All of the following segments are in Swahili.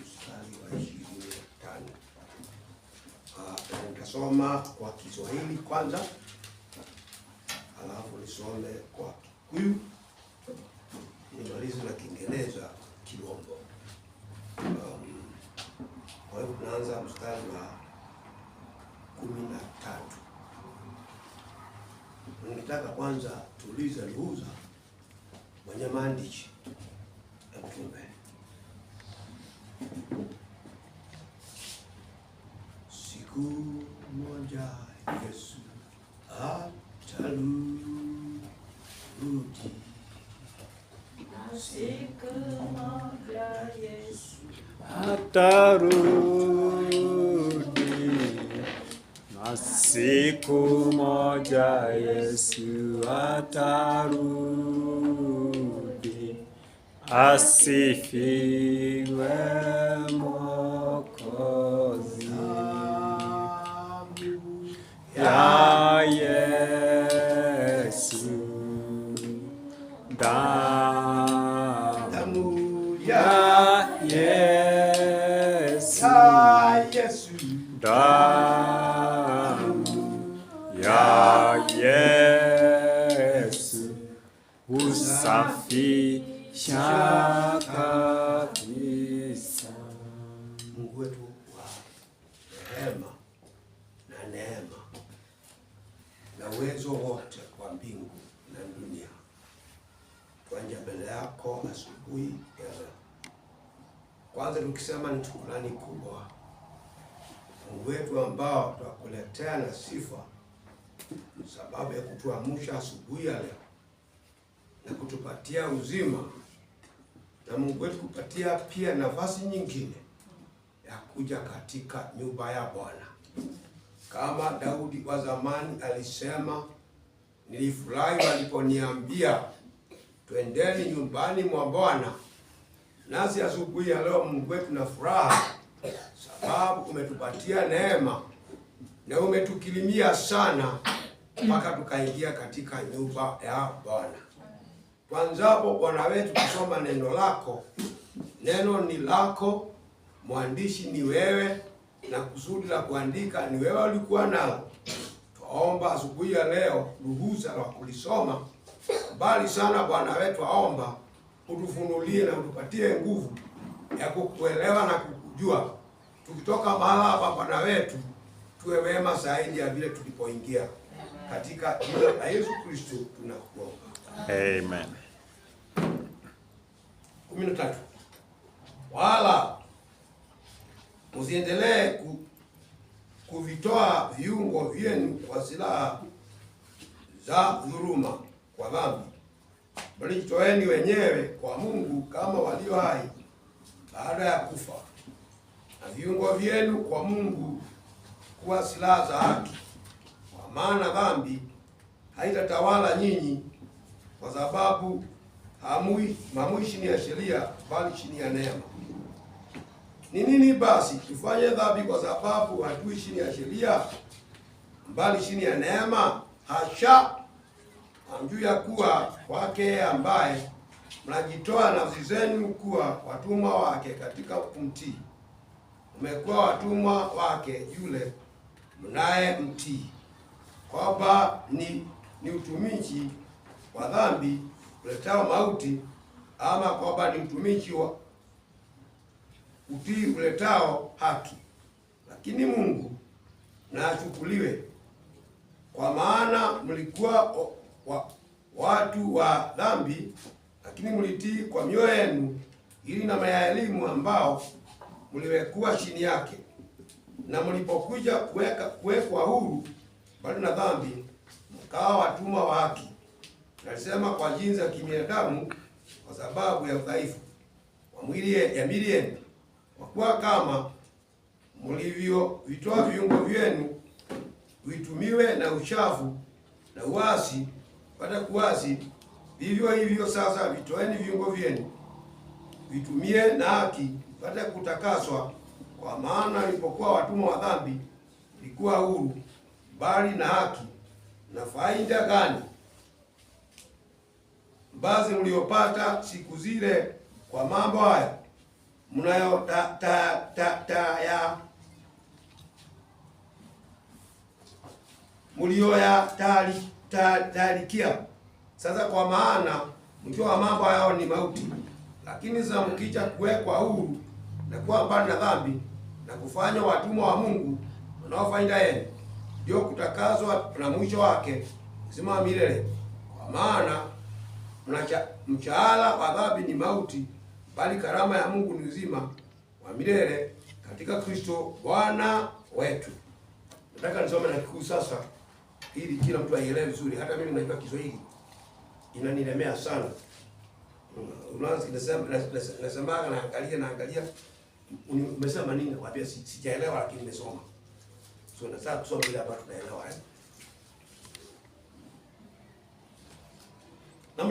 mstari wa 25. Nitasoma kwa Kiswahili kwanza, alafu nisome kwa Kikuyu, nimalize na Kiingereza kidogo. Kwa hivyo tunaanza mstari wa 13. Ningetaka kwanza tuulize ruhusa mwenye maandishi ya mtume. Siku moja Yesu atarudi, siku moja Yesu atarudi, na siku moja Yesu atarudi, asifiwe Mwokozi. Ya Yesu, damu ya Yesu, damu ya Yesu husafisha kabisa. Mungu wetu wa rehema na neema na uwezo wote kwa mbingu na dunia, tuanja mbele yako asubuhi ya leo. Kwanza tukisema ni shukrani kubwa Mungu wetu ambao twakuletea na sifa sababu ya kutuamsha asubuhi ya leo na kutupatia uzima, na Mungu wetu kupatia pia nafasi nyingine ya kuja katika nyumba ya Bwana. Kama Daudi wa zamani alisema, nilifurahi waliponiambia twendeni nyumbani mwa Bwana. Nasi asubuhi ya leo Mungu wetu na furaha sababu umetupatia neema na umetukirimia sana mpaka tukaingia katika nyumba ya Bwana. Kwanzapo Bwana wetu kusoma neno lako, neno ni lako, mwandishi ni wewe, na kusudi la kuandika ni wewe ulikuwa nalo. Twaomba asubuhi ya leo ruhusa la kulisoma, bali sana Bwana wetu aomba utufunulie na utupatie nguvu ya kukuelewa na kukujua. Tukitoka mahala hapa Bwana wetu, tuwe wema zaidi ya vile tulipoingia. Katika jina la Yesu Kristo tunakuomba. Amen. 13. Wala msiendelee kuvitoa viungo vyenu kwa silaha za dhuluma kwa dhambi, bali jitoeni wenyewe kwa Mungu kama walio hai baada ya kufa, na viungo vyenu kwa Mungu kuwa silaha za haki. Kwa maana dhambi haitatawala nyinyi, kwa sababu hamui chini ya sheria, bali chini ya neema. Ni nini basi? Tufanye dhambi kwa sababu hatui chini ya sheria, bali chini ya neema? Hasha! Hamjui ya kuwa kwake ambaye mnajitoa nafsi zenu kuwa watumwa wake katika kumtii, umekuwa watumwa wake yule mnaye mtii, kwamba ni utumishi wa dhambi uletao mauti, ama kwamba ni utumishi wa utii uletao haki. Lakini Mungu na achukuliwe, kwa maana mlikuwa watu wa dhambi, lakini mlitii kwa mioyo yenu ili na ya elimu ambao mliwekuwa chini yake. Na mlipokuja kuwekwa huru bali na dhambi, mkawa watumwa wa haki. Nasema kwa jinsi ya kibinadamu, kwa sababu ya udhaifu wa mwili yenu, kwa kuwa kama mlivyovitoa viungo vyenu vitumiwe na uchafu na uasi pata kuasi, vivyo hivyo sasa vitoeni viungo vyenu vitumie na haki pata kutakaswa. Kwa maana nilipokuwa watumwa wa dhambi nilikuwa huru bali na haki. Na faida gani basi mliopata siku zile kwa mambo haya? mnayo mulioya tarikia. Sasa kwa maana mkiwa mambo yao ni mauti, lakini sasa mkicha kuwekwa huru na kuwa mbali na dhambi na kufanywa watumwa wa Mungu unaofanya yeye, ndio kutakazwa na mwisho wake uzima wa milele. Kwa maana mshahara wa dhambi ni mauti, bali karama ya Mungu ni uzima wa milele katika Kristo Bwana wetu. Nataka nisome na kikuu sasa ili kila mtu aielewe vizuri. Hata mimi najua Kiswahili inanilemea sana. Unaanza nasema naangalia umesema nini, nakwambia sijaelewa, lakini nimesoma. So nataka kusoma ile hapa tunaelewa na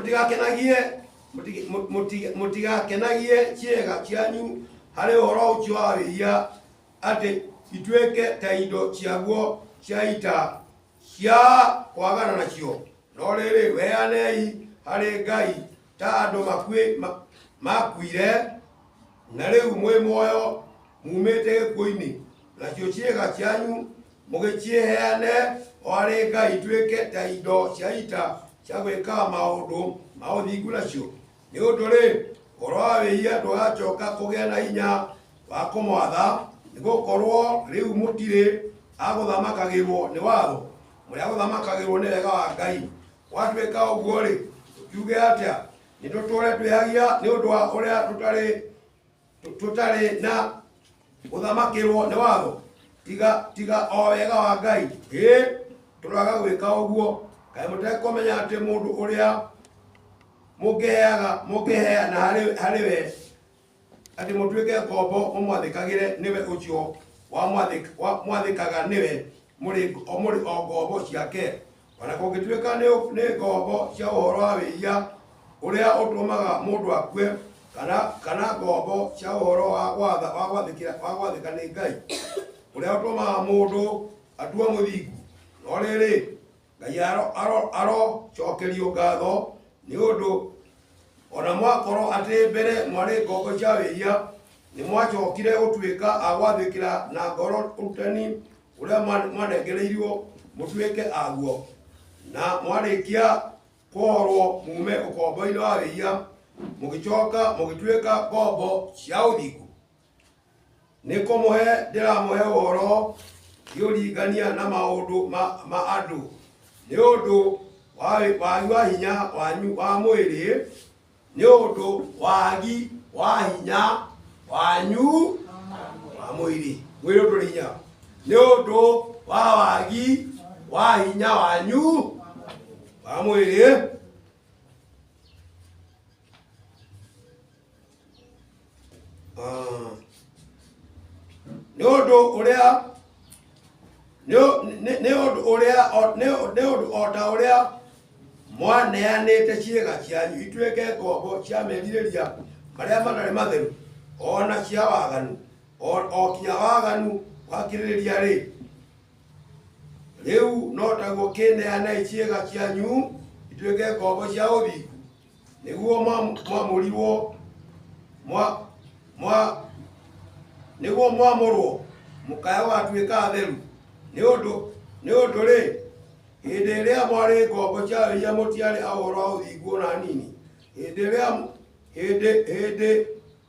mutigakenagie ciega cianyu harĩ ũhoro ũcio wa wĩhia, atĩ itwĩke ta indo ciaguo cia ita cia kwagana nacio, no rĩrĩ weanei harĩ Ngai ta andũ makuire, na rĩu mwĩ muoyo mumĩte gĩkuũ-inĩ, nacio ciĩga cianyu mũgĩciheane harĩ Ngai itwĩke ta indo cia ita cia gwĩka maũndũ ma ũthingu nacio. Nĩ ũndũ rĩ, ũhoro wa wĩhia ndũgacoka kũgĩa na hinya wa kũmwatha, nĩgũkorwo rĩu mũtirĩ agũthamakagĩrwo nĩ watho, mũrĩ agũthamakagĩrwo nĩ wega wa Ngai. Gwatuĩka ũguo rĩ, tuge atĩa? Nĩtũtũre twĩhagia nĩ ũndũ wa ũrĩa tũtarĩ na gũthamakĩrwo nĩ watho, tiga o wega wa Ngai? Tũraga gwĩka ũguo. Kaĩ mũtekũmenya atĩ mũndũ ũrĩa mũngĩheana harĩ we atĩ mũtuĩke ngombo mũmwathĩkagĩre nĩwe ũcio mwathĩkaga nĩwe mũrĩ o ngombo ciake, ona kũngĩtuĩka nĩ ngombo cia ũhoro wa wĩhia ũrĩa ũtũmaga mũndũ akue, kana ngombo cia ũhoro wa gwathĩka nĩ Ngai ũrĩa ũtũmaga mũndũ atua mũthingu. No rĩrĩ, Ngai arocokerio ngatho nĩ ũndũ ona mwakorwo atĩ mbere mwarĩ ngombo cia wĩhia, nĩ mwacokire gũtuĩka agwathĩkĩra na ngoro ũrutani ũrĩa mwanengereirio mũtuĩke aguo, na mwarĩkia kũhorwo mume ũkombo-inĩ wa wĩhia, mũgĩcoka mũgĩtuĩka ngombo cia ũthingu. Nĩ kũmũhe ndĩramũhe ũhoro ngĩũringania na maũndũ ma andũ, nĩ ũndũ wa hinya wanyu wa mwĩrĩ, nĩ ũndũ wagi wa hinya wanyu wa mwĩrĩ. Mwĩrĩ ũndũ hinya nĩ ũndũ wa wagi wa hinya wanyu wa mwĩrĩ. Nĩ ũndũ ũrĩa o ta ũrĩa mwaneanĩte ciĩga cianyu ituĩke ngombo cia merirĩria marĩa matarĩ matheru, ona cia waganu, o kinya waganu wa kĩrĩrĩria rĩ, rĩu no taguo kĩneanei ciĩga cianyu ituĩke ngombo cia ũthingu, nĩguo mwamũrwo mũkaya gũgatuĩka atheru. Nĩ ũndũ rĩ, hĩndĩ ĩrĩa mwarĩ ngombo cia wĩhia mũtiarĩ a ũhoro wa ũthingu ona nini. Hĩndĩ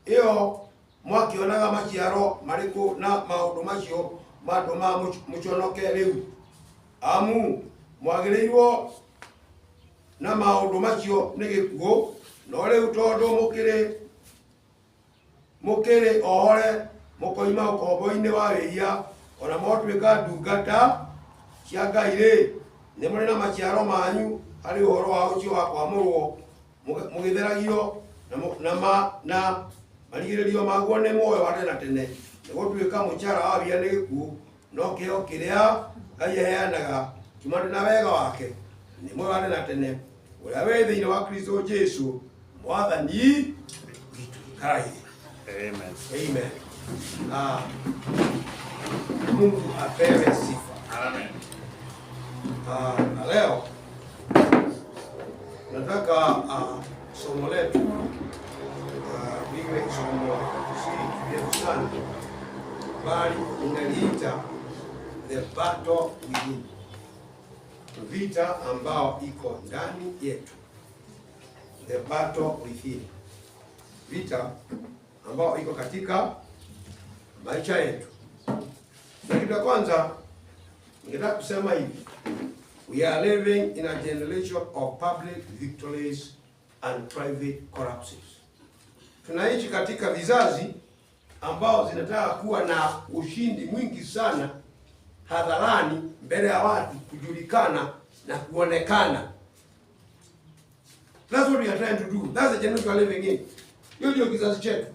ĩyo mwakĩonaga maciaro marĩkũ na maũndũ macio matũma mũconoke rĩu? Amu mwagĩrĩirwo na maũndũ macio nĩ gĩkuũ, no rĩu tondũ mũkĩrĩ ohore mũkoima ũkombo-inĩ wa wĩhia, ona mwatuĩka ndungata cia Ngai rĩ, nĩ mũrĩ na maciaro manyu harĩ ũhoro wa ũcio wa kwamũrwo, mũgĩtheragio na marigĩrĩrio maguo nĩ muoyo wa tene na tene. Nĩ gũtuĩka mũcara wa wĩhia nĩ gĩkuũ, no kĩheo kĩrĩa Ngai aheanaga kiumana na wega wake nĩ muoyo wa tene na tene, ũrĩa wĩ thĩinĩ wa Kristo Jesũ mwathani witũ. Amen. Amen. Mungu apewe sifa. Amen. Na leo nataka somo letu liwe somo kirefu sana, bali ninaliita the battle within, vita ambao iko ndani yetu. The battle within, vita ambao iko katika maisha yetu. Na kitu cha kwanza ningetaka kusema hivi, we are living in a generation of public victories and private collapses. Tunaishi katika vizazi ambao zinataka kuwa na ushindi mwingi sana hadharani, mbele ya watu, kujulikana na kuonekana. That's what we are trying to do. That's the generation we are living in. Hiyo ndio kizazi chetu.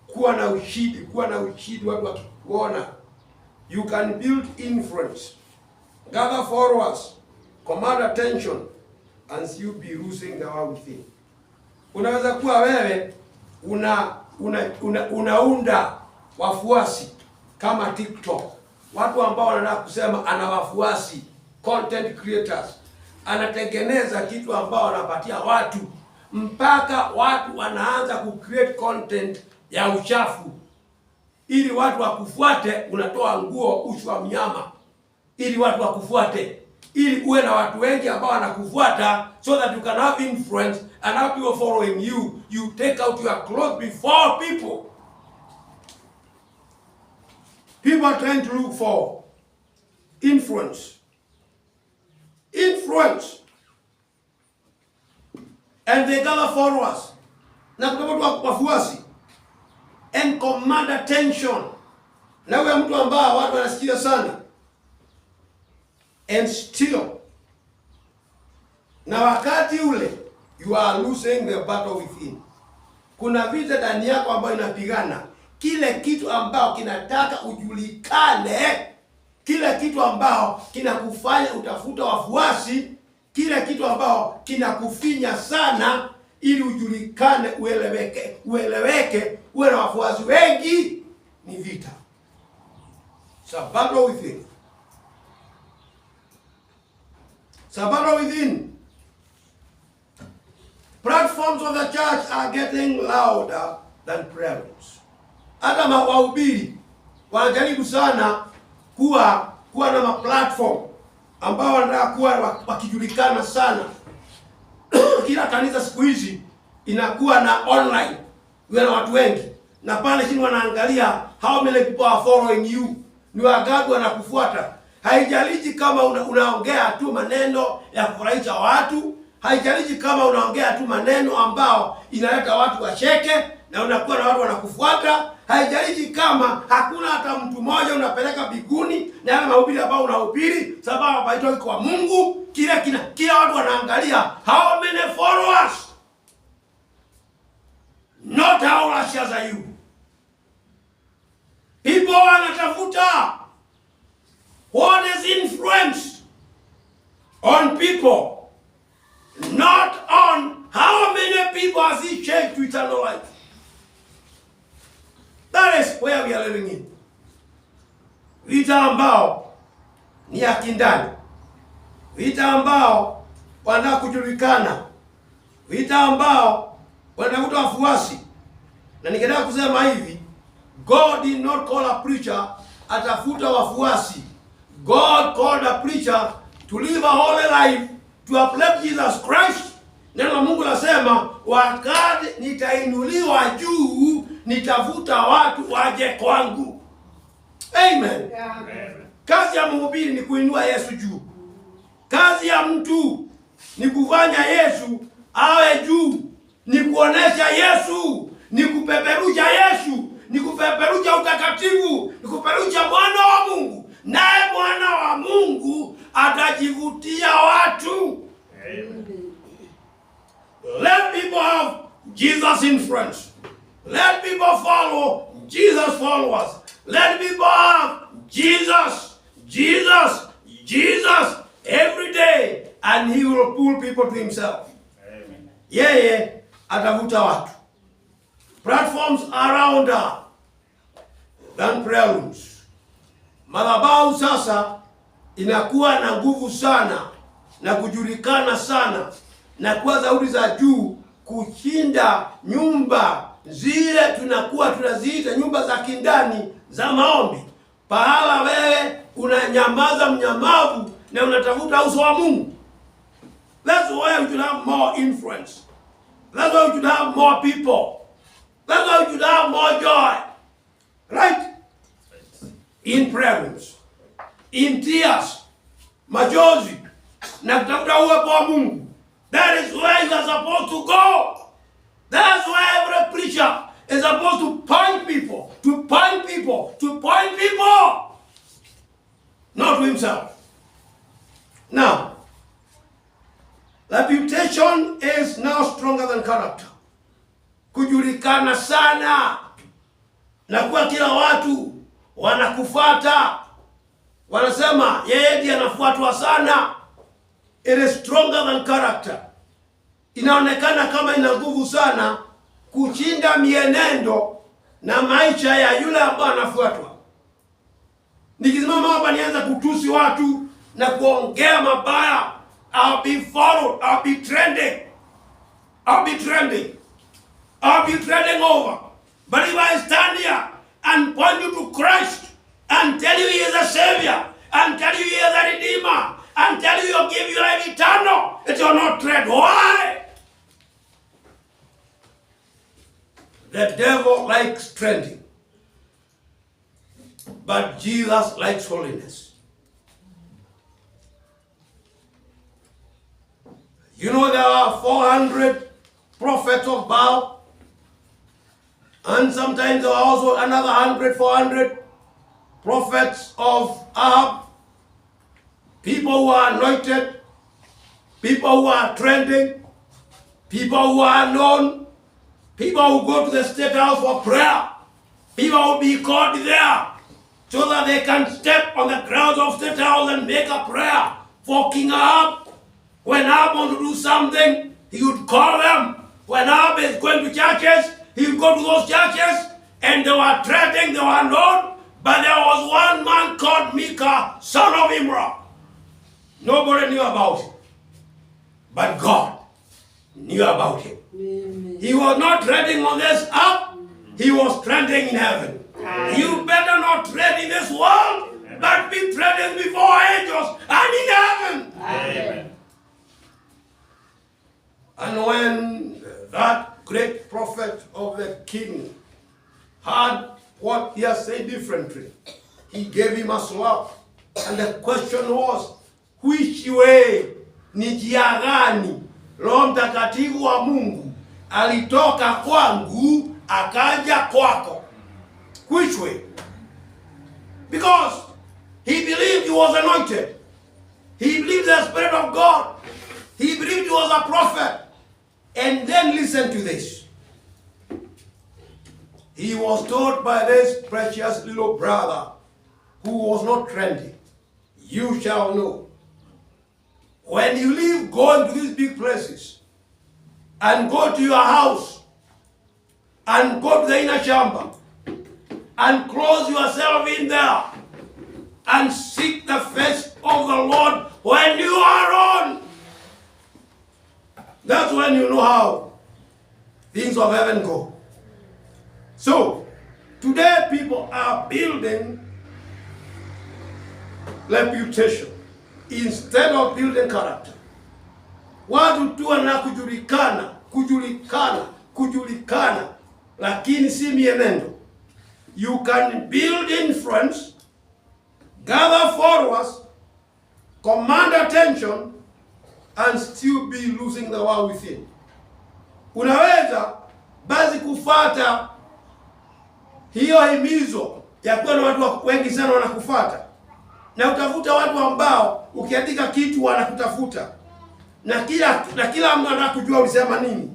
Kuwa na ushindi, watu wakikuona. You can build influence, gather followers, command attention, and still be losing the war within. Unaweza kuwa wewe unaunda wafuasi kama TikTok, watu ambao wanataka kusema ana wafuasi, content creators, anatengeneza kitu ambao wanapatia watu, mpaka watu wanaanza kucreate content ya uchafu ili watu wakufuate. Unatoa nguo uchi wa mnyama ili watu wakufuate, ili uwe na watu wengi ambao wanakufuata, so that you can have influence and have people following you. You take out your clothes before people. People are trying to look for influence. And they gather followers. Na kutoka wafuasi. And command attention. Na wewe mtu ambao watu wanasikia sana. And still, na wakati ule, you are losing the battle within. Kuna vita ndani yako ambayo inapigana. Kile kitu ambao kinataka ujulikane, kile kitu ambao kinakufanya utafuta wafuasi, kile kitu ambao kinakufinya sana ili ujulikane, ueleweke, uwe na wafuasi wengi, ni vita. It's a battle within. It's a battle within. Platforms of the church are getting louder than prayer rooms. Hata wahubiri wanajaribu sana kuwa na maplatform ambao wanataka kuwa wakijulikana sana. Kila kanisa siku hizi inakuwa na online, na watu wengi, na pale chini wanaangalia how many people are following you, ni wangapi wanakufuata. Haijalishi kama unaongea tu maneno ya kufurahisha watu, haijalishi kama unaongea tu maneno ambao inaleta watu wacheke na unakuwa na watu wanakufuata, haijalishi kama hakuna hata mtu mmoja unapeleka biguni na yale mahubiri ambao unahubiri, sababu haitoki kwa Mungu. Kila watu wanaangalia how many followers, not how righteous are you. People wanatafuta what is influence on people, not on how many people has he changed to eternal life. That is where we are living in. Vita ambao ni ya kindani, vita ambao wanataka kujulikana, vita ambao wanatafuta wafuasi. Na ningetaka kusema hivi, God did not call a preacher atafuta wafuasi. God called a preacher to live a holy life, to uplift Jesus Christ. Neno la Mungu nasema, wakati nitainuliwa juu, nitavuta watu waje kwangu. Amen. Amen. Kazi ya mhubiri ni kuinua Yesu juu. Kazi ya mtu ni kufanya Yesu awe juu, ni kuonesha Yesu, ni kupeperusha Yesu, ni kupeperusha utakatifu, ni kupeperusha mwana wa Mungu. Naye mwana wa Mungu atajivutia watu. Amen. Let people have Jesus influence. Let people follow Jesus followers. Let people have Jesus every day, and he will pull people to himself. Amen. Yeye atavuta watu. Platforms around her than prayer rooms. Madhabahu sasa inakuwa na nguvu sana na kujulikana sana na kuwa sauti za juu kushinda nyumba zile tunakuwa tunaziita nyumba za kindani za maombi, pahala wewe unanyamaza mnyamavu na unatafuta uso wa Mungu. That's why we should have more influence. That's why we should have more people. That's why we should have more joy. Right? In prayer rooms, in tears, machozi, na kutafuta uwepo wa Mungu. That is where you are supposed to go. That's why every preacher is supposed to point people, not to himself. Now, reputation is now stronger than character. Kujulikana sana na kwa kila watu wanakufuata, wanasema yeye ndiye anafuatwa sana. It is stronger than character. Inaonekana kama ina nguvu sana kushinda mienendo na maisha ya yule ambaye anafuatwa. Nikisimama hapa nianza kutusi watu na kuongea mabaya, I'll be followed, I'll be trending over. But if I stand here and point you to Christ and tell you He is a Savior, and tell you He is a Redeemer, and tell you He'll give you life eternal, it will not trend. Why? The devil likes trending, but Jesus likes holiness. You know there are 400 prophets of Baal, and sometimes there are also another 100, 400 prophets of Ahab. People who are anointed, people who are trending, people who are known, people who go to the State House for prayer, people who be called there so that they can step on the grounds of State House and make a prayer for King Ahab. When Ahab wants to do something, he would call them. When Ahab is going to churches, he would go to those churches, and they were trending, they were known, but there was one man called Micah, son of Imrah. Nobody knew about him, but God knew about him. Amen. He was not trending on this earth, he was trending in heaven. Amen. You better not trend in this world, but be trending before angels and in heaven. Amen. And when that great prophet of the king heard what he had said differently, he gave him a slap. And the question was, which way, ni njia gani Roho Mtakatifu wa Mungu alitoka kwangu akaja kwako? Which way? Because he believed he was anointed. He believed the Spirit of God. He believed he was a prophet. And then listen to this. He was told by this precious little brother who was not trending, you shall know. When you leave going to these big places and go to your house and go to the inner chamber and close yourself in there and seek the face of the Lord when you are on, that's when you know how things of heaven go. So, today people are building reputation instead of building character. Watu tu wana kujulikana, lakini si mienendo. You can build influence, gather followers, command attention, and still be losing the war within. Unaweza basi kufuata hiyo himizo ya kuwa na watu wengi sana wanakufuata, na utafuta watu ambao ukiandika kitu wanakutafuta, na kila mtu anakujua ulisema nini,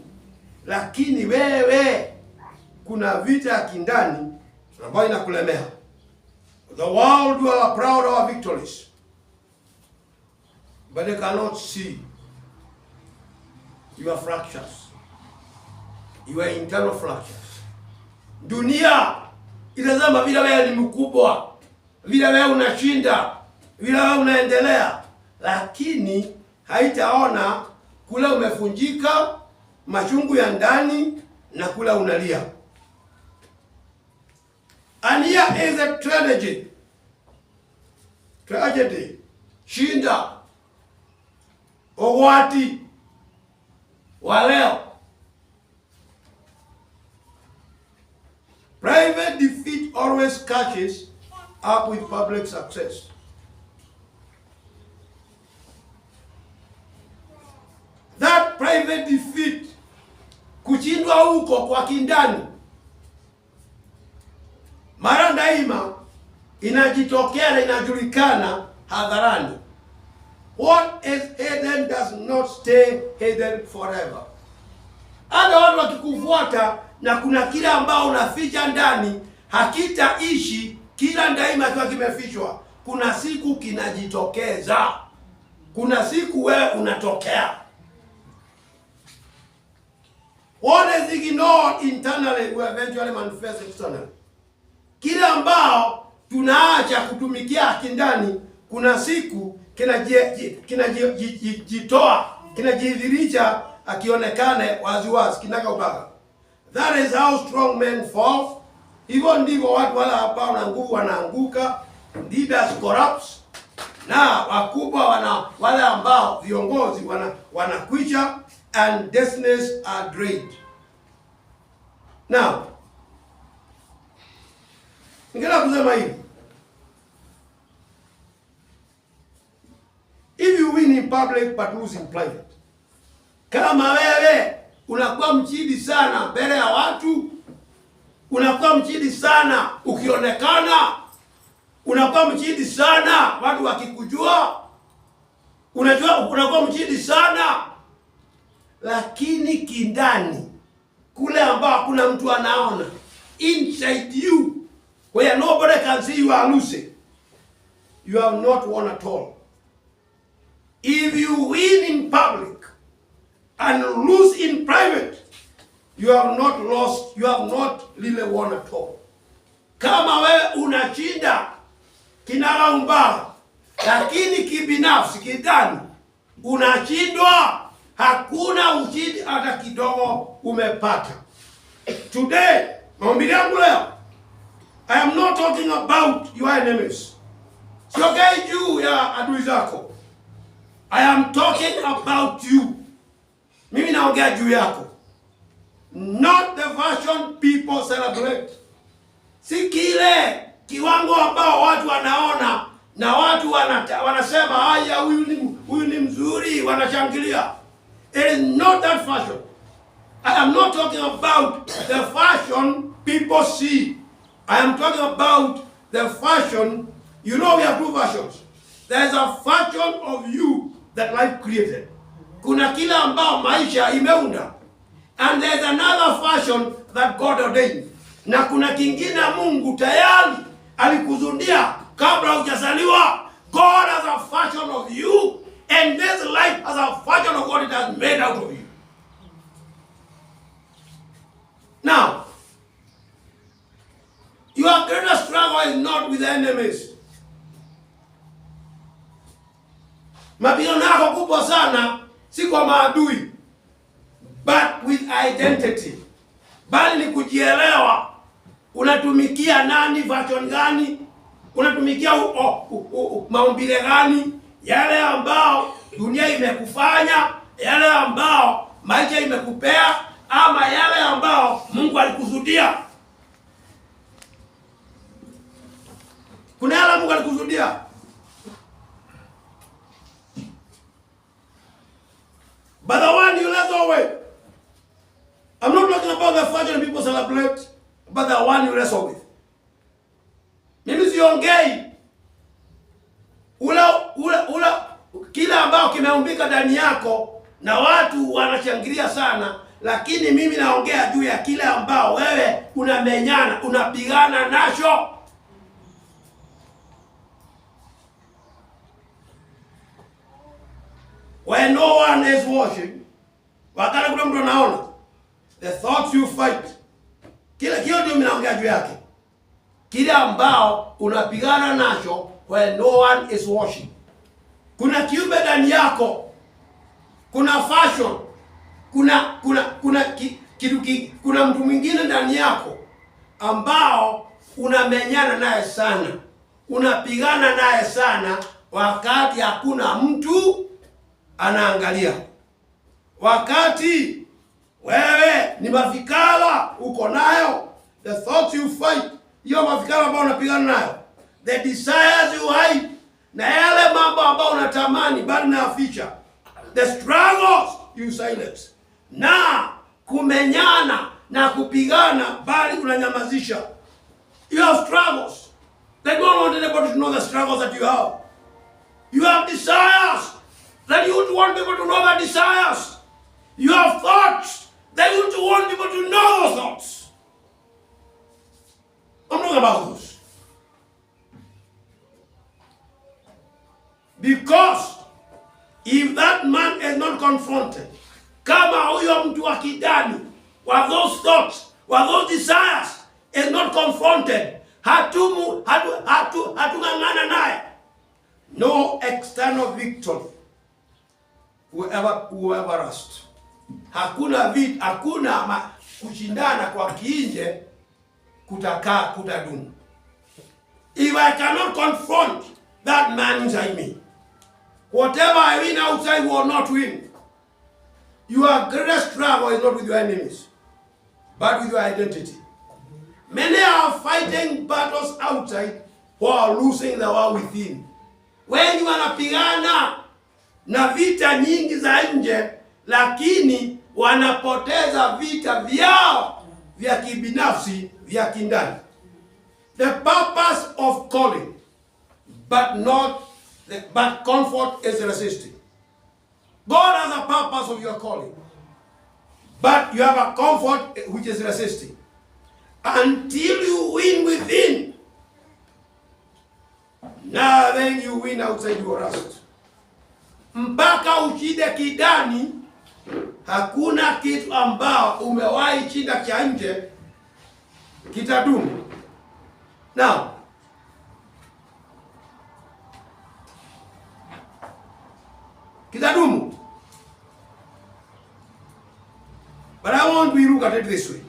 lakini wewe kuna vita ya kindani ambayo inakulemea. The world will are proud of our victories, but they cannot see your fractures, your internal fractures. Dunia itazama vile wewe ni mkubwa, vile wewe unashinda, vile wewe unaendelea, lakini haitaona kule umefunjika, machungu ya ndani na kule unalia. Here is a tragedy. Shinda ugwati wa leo. Private defeat always catches up with public success. That private defeat, kushindwa huko kwa kindani, mara daima inajitokea na inajulikana hadharani. What is hidden does not stay hidden forever. Hata watu wakikufuata na kuna kile ambao unaficha ndani, hakitaishi kila daima kiwa kimefichwa. Kuna siku kinajitokeza. Kuna siku wewe unatokea. What is ignored internally will eventually manifest externally. Kile ambao tunaacha kutumikia kindani, kuna siku kinajitoa, kinajidhihirisha akionekane waziwazi kinaka ubaga. That is how strong men fall. Hivyo ndivyo watu wala hapa na nguvu wanaanguka. Leaders corrupts. Na wakubwa wale ambao viongozi wanakwisha and destinies are drained. Now, ningependa kusema hivi. If you win in public but lose in private. Kama wewe unakuwa mchidi sana mbele ya watu, unakuwa mchidi sana ukionekana, unakuwa mchidi sana watu wakikujua, unakuwa mchidi sana, lakini kindani kule ambao hakuna mtu anaona, inside you where nobody can see you are losing, you have not won at all. If you win in public and lose in private, you have not lost, you have not really won at all. Kama wewe unashinda kinara umbaga, lakini kibinafsi kidani unashindwa, hakuna ushindi hata kidogo umepata. Today, maombi yangu leo, I am not talking about your enemies. Siongei juu ya adui zako. I am talking about you. Mimi naongea juu yako. Not the version people celebrate. Si kile kiwango ambao watu wanaona na watu wanasema haya, huyu ni mzuri, wanashangilia. It is not that fashion. I am not talking about the fashion people see. I am talking about the fashion. You know, we have two versions. There is a fashion of you that life created. Kuna kila ambao maisha imeunda. And there is another fashion that God ordained. Na kuna kingine Mungu tayari alikuzunia kabla hujazaliwa. God has a fashion of you, and this life has a fashion of what it has made out of you. Now, your greatest struggle is not with the enemies. Mapigano yako kubwa sana si kwa maadui, but with identity. Bali ni kujielewa. Unatumikia nani, version gani? Unatumikia maumbile gani? Yale ambao dunia imekufanya, yale ambao maisha imekupea, ama yale ambao Mungu alikusudia? Kuna yale Mungu alikusudia. But the one you let away. I'm not talking about the fashion people celebrate, but the one you wrestle with. Mimi siongei ula kila ambao kimeumbika ndani yako na watu wanashangilia sana, lakini mimi naongea juu ya kile ambao wewe unamenyana, unapigana nacho. When no one is watching, wakati kuna mtu anaona, the thoughts you fight, kile ndio mimi naongea juu yake. Kile ambao unapigana nacho when no one is watching. Kuna kiumbe ndani yako, kuna fashion, kuna mtu mwingine ndani yako ambao unamenyana naye sana, unapigana naye sana wakati hakuna mtu anaangalia. Wakati wewe ni mafikara uko nayo, the thoughts you fight, hiyo mafikara ambayo unapigana nayo, the desires you hide, na yale mambo ambayo unatamani bali unayaficha, the struggles you silence, na kumenyana na kupigana bali unanyamazisha. You have struggles. They don't want anybody to know the struggles that you have. You have desires that you would want people to know the desires. You have thoughts that you would want people to know those thoughts. I'm talking about those. Because if that man is not confronted, kama huyo mtu wa kidani, with those thoughts, with those desires, is not confronted, hatung'ang'ana naye, no external victory will ever rest. Hakuna kushindana kwa kiinje kutadumu. If I cannot confront that man inside me, whatever I win outside will not win. Your greatest struggle is not with your enemies, but with your identity. Many are fighting battles outside while losing the war within. Wengi wanapigana na vita nyingi za nje, lakini wanapoteza vita vyao vya kibinafsi vya kindani. The purpose of calling, but comfort is resisting. God has a purpose of your calling, but you have a comfort which is resisting. Until you win within, now then you win outside, you rust. Mpaka ushinde kidani, hakuna kitu ambao umewahi shinda cha nje kitadumu. Now, kitadumu. But I want to look at it this way.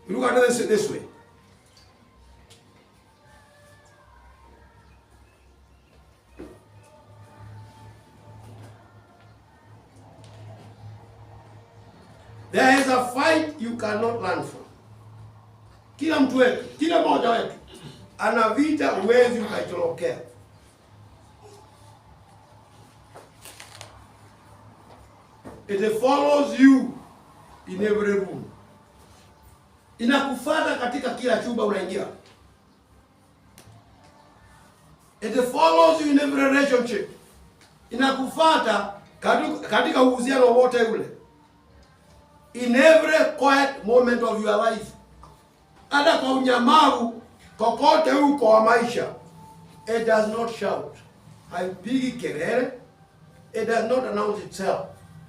Look at it this way. There is a fight you cannot learn from. Kila mtu wetu, kila mmoja wetu ana vita huwezi ukaitorokea. It follows you in every room. Inakufuata katika kila chumba unaingia. It follows you in every relationship. Inakufuata katika uhusiano wote ule. In every quiet moment of your life. Hata kwa unyamavu kokote huko wa maisha. It does not shout. Haipigi kelele. It does not announce itself.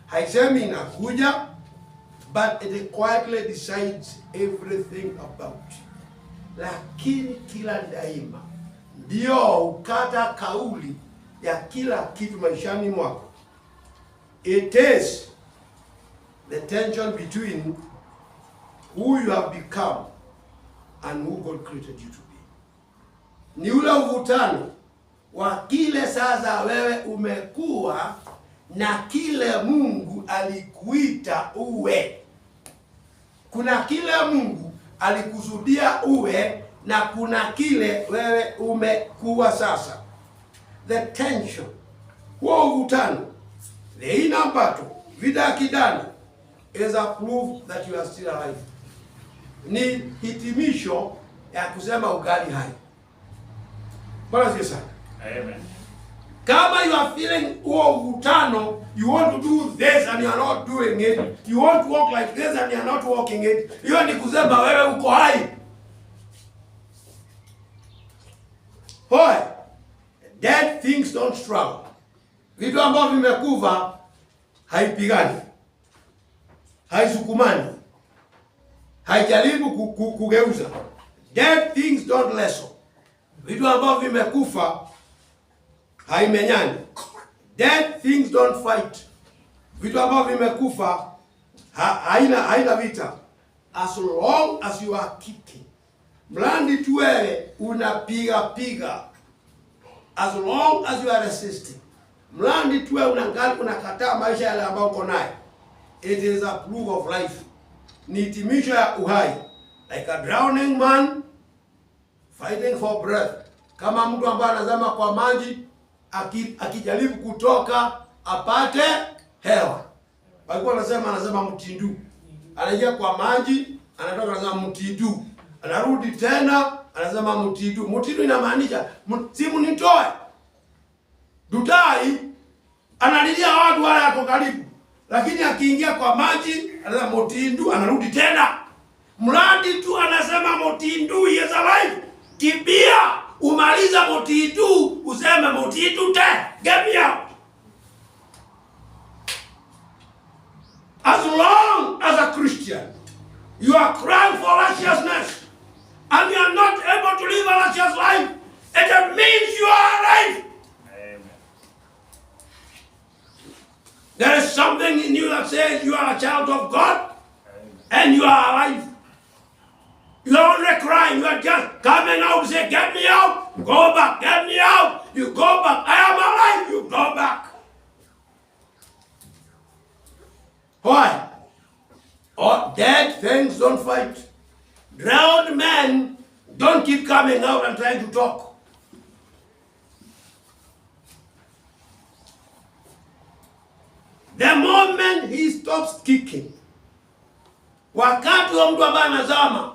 Haisemi inakuja, but it quietly decides everything about. Lakini kila daima ndio ukata kauli ya kila kitu maishani mwako. It is the tension between who you have become and who God created you to be. Ni ule uvutano wa kile sasa wewe umekuwa na kile Mungu alikuita uwe. Kuna kile Mungu alikusudia uwe na kuna kile wewe umekuwa sasa. The tension, huo uvutano, the inner battle, vita kidani, is a proof that you are still alive. Ni hitimisho ya kusema ugali hai. Bwana Yesu. Amen. Kama you are feeling huo uvutano, you want to do this and you are not doing it, you want to walk like this and you are not walking it, hiyo ni kusema wewe uko hai. Hoi, dead things don't struggle. Vitu ambavyo vimekufa haipigani, haisukumani, haijaribu kugeuza. Dead things don't wrestle. Vitu ambavyo vimekufa haimenyani. Dead things don't fight. Vitu ambavyo vimekufa haina vita. As long as you are kicking, mradi tu wewe unapiga, as long as you are resisting, mradi tu wewe unakataa maisha yale ambayo uko nayo, it is a proof of life. Ni hitimisho ya uhai, like a drowning man fighting for breath. Kama mtu ambaye anazama kwa maji akijaribu kutoka apate hewa. Walikuwa anasema mtindu. Anaingia kwa maji, anatoka anasema mtindu. Anarudi tena, anasema mtindu. Mtindu inamaanisha simu nitoe. Dutai analilia watu wale wako karibu. Lakini akiingia kwa maji, anasema mtindu, anarudi tena. Mradi tu anasema mtindu, he is alive. Kimbia, umaliza mtindu, useme mtindu te, get me out. As long as a Christian, you are crying for righteousness, and you are not able to live a righteous life, it means you are alive. Amen. There is something in you that says you are a child of God, and you are alive. You are only crying, you are just coming out and say, get me out, go back, get me out, you go back, I am alive, you go back. Why? Oh, dead things don't fight. Drowned men don't keep coming out and trying to talk. The moment he stops kicking, wakati wa mtu ambaye anazama,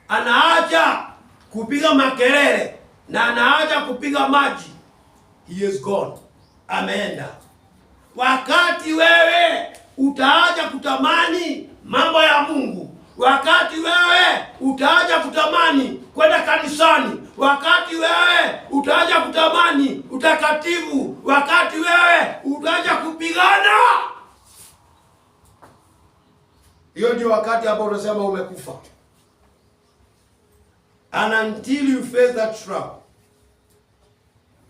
anaacha kupiga makelele na anaacha kupiga maji, he is gone. Ameenda. Wakati wewe utaacha kutamani mambo ya Mungu, wakati wewe utaacha kutamani kwenda kanisani, wakati wewe utaacha kutamani utakatifu, wakati wewe utaacha kupigana, hiyo ndio wakati ambao unasema umekufa. And until you face that trap,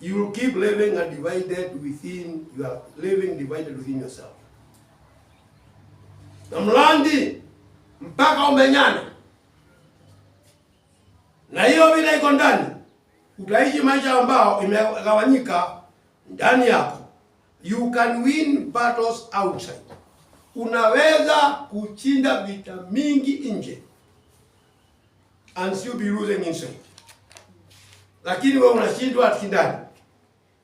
you will keep living and divided within, you are living divided within yourself. Na mlandi mpaka umenyana na hiyo vile iko ndani, utaishi maisha ambao imegawanyika ndani yako. You can win battles outside. Unaweza kushinda vita mingi nje and still be losing inside. Lakini wewe unashindwa ndani.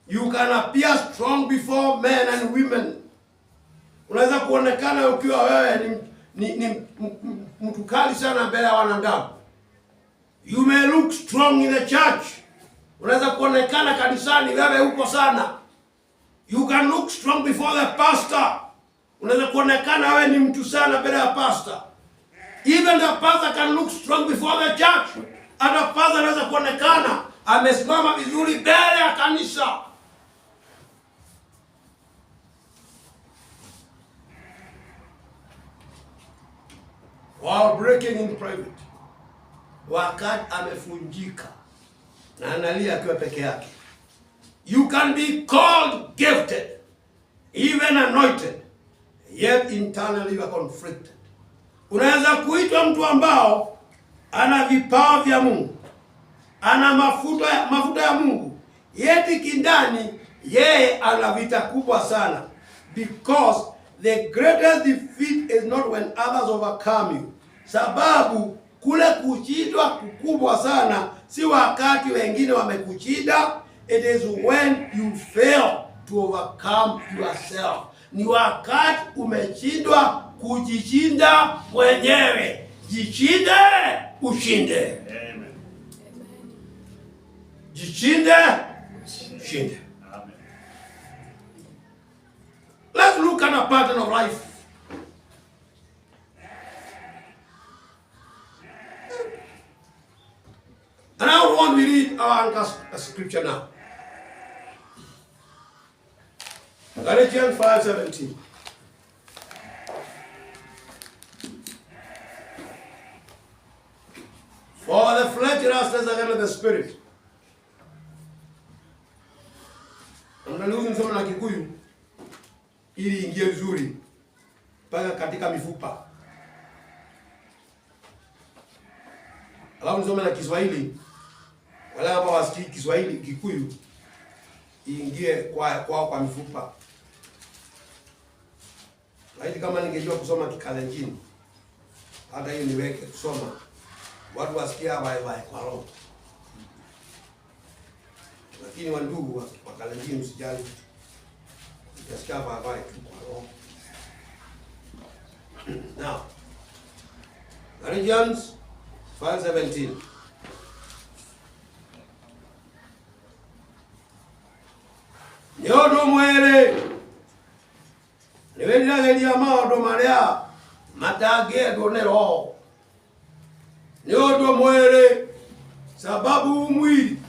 You can appear strong before men and women. Unaweza kuonekana ukiwa wewe ni mtu kali sana mbele ya wanadamu. You may look strong in the church. Unaweza kuonekana kanisani wewe uko sana. You can look strong before the pastor. Unaweza kuonekana wewe ni mtu sana mbele ya pastor. Even the pastor can look strong before the church. Hata pastor anaweza kuonekana amesimama vizuri mbele ya kanisa. While breaking in private, wakati amefunjika na analia akiwa peke yake. You can be called gifted, even anointed, yet internally you are conflicted. Unaweza kuitwa mtu ambao ana vipawa vya Mungu, ana mafuta ya Mungu, yet kindani yeye ana vita kubwa sana, because the greatest defeat is not when others overcome you. Sababu kule kuchidwa kukubwa sana si wakati wengine wamekuchida, it is when you fail to overcome yourself. Ni wakati umechindwa kujishinda mwenyewe. Jishinde, ushinde. Amen. Jishinde, ushinde. Amen. Let's look at a pattern of life. And I want to read our anchor scripture now. Galatians 5:17. For the flesh lusts against the spirit. Angalia msomo na Kikuyu ili ingie vizuri mpaka katika katika mifupa. Alafu nisome na Kiswahili, wala hapa wasikii Kiswahili Kikuyu iingie kwa mifupa. Laiti kama ningejua kusoma Kikalenjin, hata hiyo niweke kusoma, watu wasikia bye kwa roho. Lakini wandugu wa Kalenjin msijali, utasikia bye tu kwa roho. Now, Galatians 5:17. Nyodo mwere niwendirageria maundu maria matagiendwo ni roho. Nyodo mwere, sababu mwili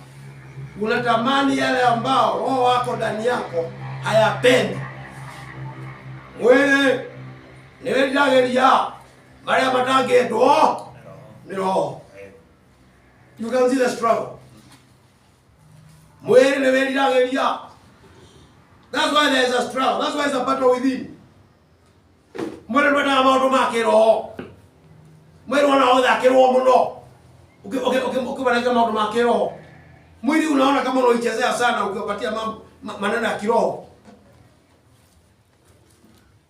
unatamani yale ambao roho wako ndani yako hayapendi. Mwere niwendirageria maria matagiendwo ni roho. You can see the struggle. Mwere niwendirageria. That's why there is a struggle. That's why it's a battle within. Mwere ndio maundu make roho. Mwere unaona kiroho muno. Ukibaraka maundu make roho. Mwili unaona kama unaichezea sana ukiwapatia maneno ya kiroho.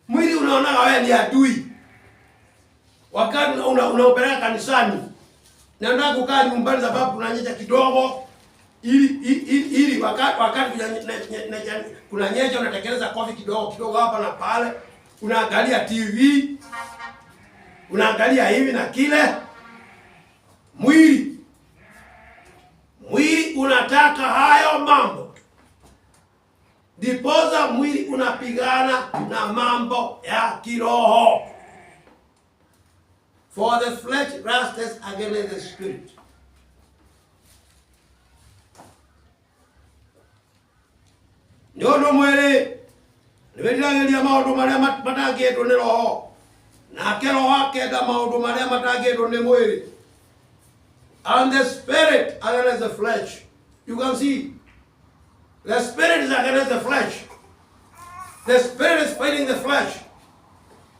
Mwili unaona wewe ni adui. Wakati unaopeleka kanisani, naenda kukaa nyumbani sababu kunanyesha kidogo, ili wakati kunanyesha unatekeleza kofi kidogo hapa na pale, unaangalia TV, unaangalia hivi na kile. Mwili unataka hayo mambo. Dipoza mwili unapigana na mambo ya kiroho. For the flesh lusts against the spirit. Nyodo mwere niwendirageria maundu maria matagiendwo ni roho, nake roho akenda maundu maria matagiendwo ni mwiri. And the spirit against the flesh. You can see, the spirit is against the flesh. The spirit is fighting the flesh.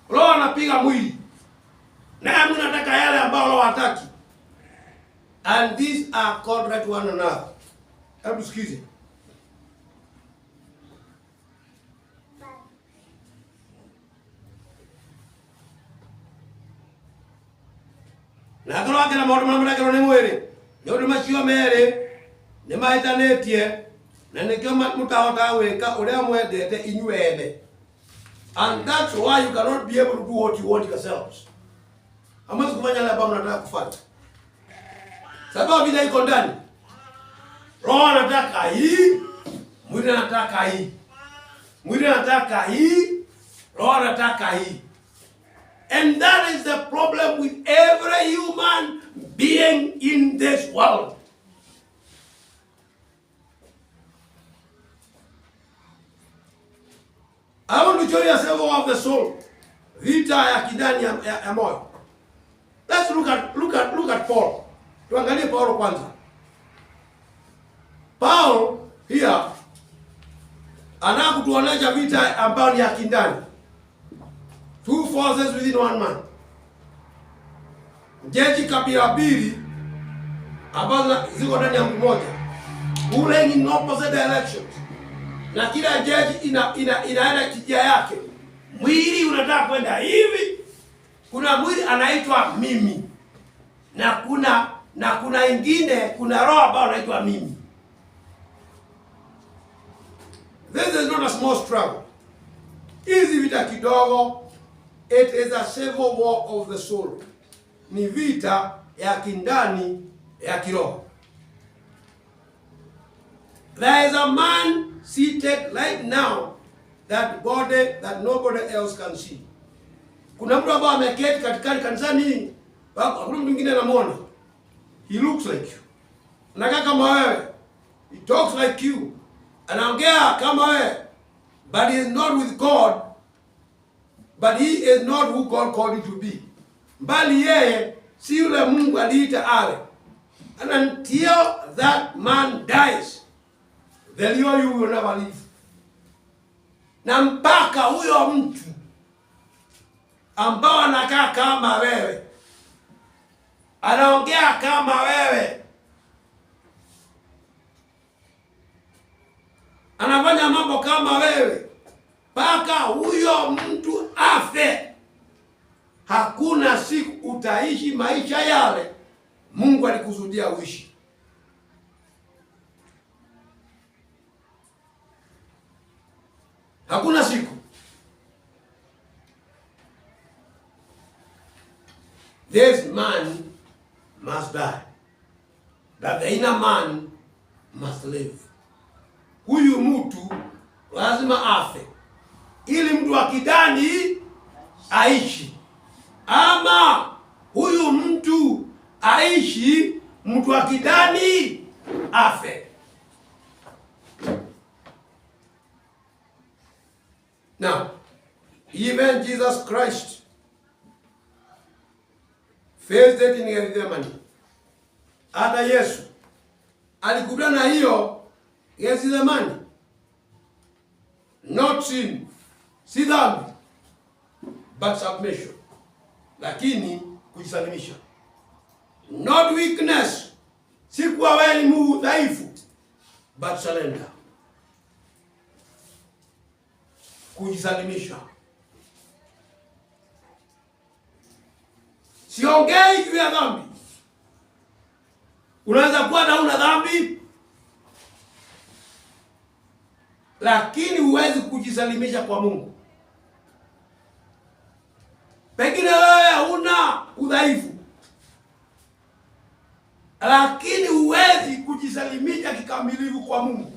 Roho anapiga mwili, na mimi nataka yale ambayo roho hataki. And these are contrary to one another. Hebu sikize. Na tũrake na maũndũ marĩa marekĩrwo nĩ mwĩrĩ, nĩ ũndũ macio merĩ nĩ mahĩtanĩtie, na nĩkĩo mũtahotaga gwĩka ũrĩa mwendete inyuothe. And that's why you cannot be able to do what you want yourselves. Hamwezi kufanya yale ambayo mnataka kufanya. Sababu vile iko ndani. Roho anataka hii, mwili anataka hii. Mwili anataka hii, roho anataka hii. And that is the problem with every human being in this world. I want to show you a symbol of the soul. Vita ya kidani ya moyo. Let's look at Paul. Tuangalie Paulo kwanza. Paul here anakutuonesha vita ambayo ni ya kindani. Two forces within one man. Jeshi kabila mbili ambazo ziko ndani ya mtu mmoja. Ruling in opposite directions. Na kila jeshi inaenda kijia yake. Mwili unataka kwenda hivi. Kuna mwili anaitwa mimi. Na kuna ingine, kuna roho ambayo anaitwa mimi. This is not a small struggle. Hizi vita kidogo. It is a civil war of the soul. Ni vita ya kindani ya kiroho. There is a man seated right now that nobody else can see. Kuna mtu ambaye ameketi katikati kanisani, hakuna mtu mwingine anamuona. He looks like you. Anakaa kama wewe. He talks like you. Anaongea kama wewe. But he is not with God. But he is not who God called him to be. Mbali yeye si yule Mungu aliita awe. And until that man dies, the real you will never live. Na mpaka huyo mtu ambao anakaa kama wewe, anaongea kama wewe, anafanya mambo kama wewe, mpaka huyo mtu afe. Hakuna siku utaishi maisha yale Mungu alikusudia uishi. Hakuna siku. This man must die, but the inner man must live. Huyu mtu lazima afe ili mtu akidani aishi, ama huyu mtu aishi mtu akidani afe. Now, even Jesus Christ faced it in Gethsemane. Hata Yesu alikutana na hiyo Gethsemane. Not sin, si dhambi, but submission. Lakini kujisalimisha. Not weakness, si kuwa wewe ni mdhaifu, but surrender. Kujisalimisha. Siongei juu ya dhambi. Unaweza kuwa na una dhambi, lakini huwezi kujisalimisha kwa Mungu. Pengine wewe huna udhaifu, lakini huwezi kujisalimisha kikamilifu kwa Mungu.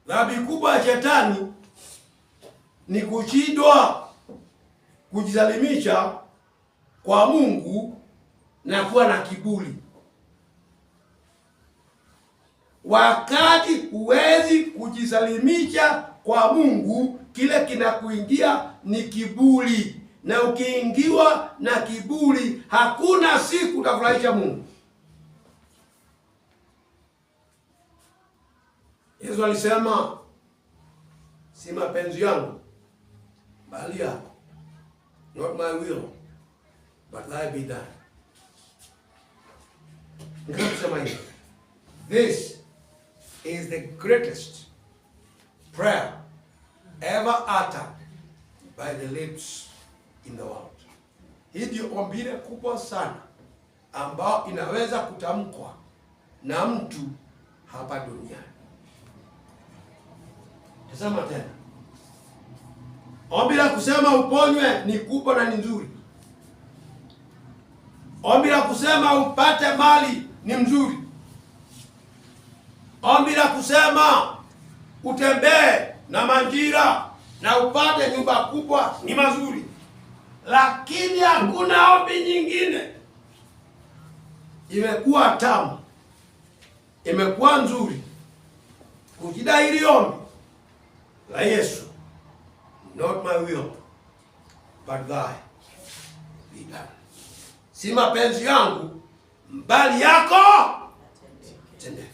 Dhambi kubwa ya shetani ni kushindwa kujisalimisha kwa Mungu na kuwa na kiburi. Wakati huwezi kujisalimisha kwa Mungu, kile kinakuingia ni kiburi, na ukiingiwa na kiburi hakuna siku utafurahisha Mungu. Yesu alisema, si mapenzi yangu bali yako, not my will but thy be done. Nikasema hivi, this is the greatest prayer ever uttered by the lips in the world. Hii ndio ombi kubwa sana ambao inaweza kutamkwa na mtu hapa duniani. Tazama tena. Ombi la kusema uponywe ni kubwa na ni nzuri. Ombi la kusema upate mali ni mzuri. Ombi la kusema utembee na manjira na upate nyumba kubwa ni mazuri. Lakini hakuna ombi nyingine imekuwa tamu, imekuwa nzuri kujida hili ombi la Yesu, not my will but thy be done. Si mapenzi yangu bali yako tendeke.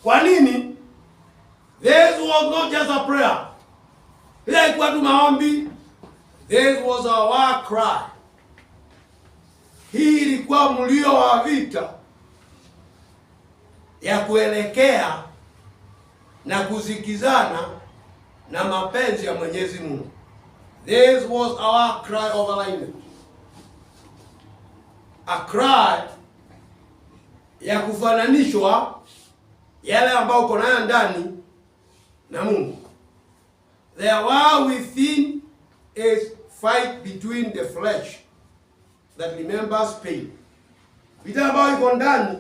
Kwa nini? This was not just a prayer. Bila ilikuwa tu maombi. This was a war cry. Hii ilikuwa mlio wa vita ya kuelekea na kuzikizana na mapenzi ya Mwenyezi Mungu. This was our cry of alignment. A cry ya kufananishwa yale ambayo uko nayo ndani na Mungu. There war within is fight between the flesh that remembers pain. Vita ambayo iko ndani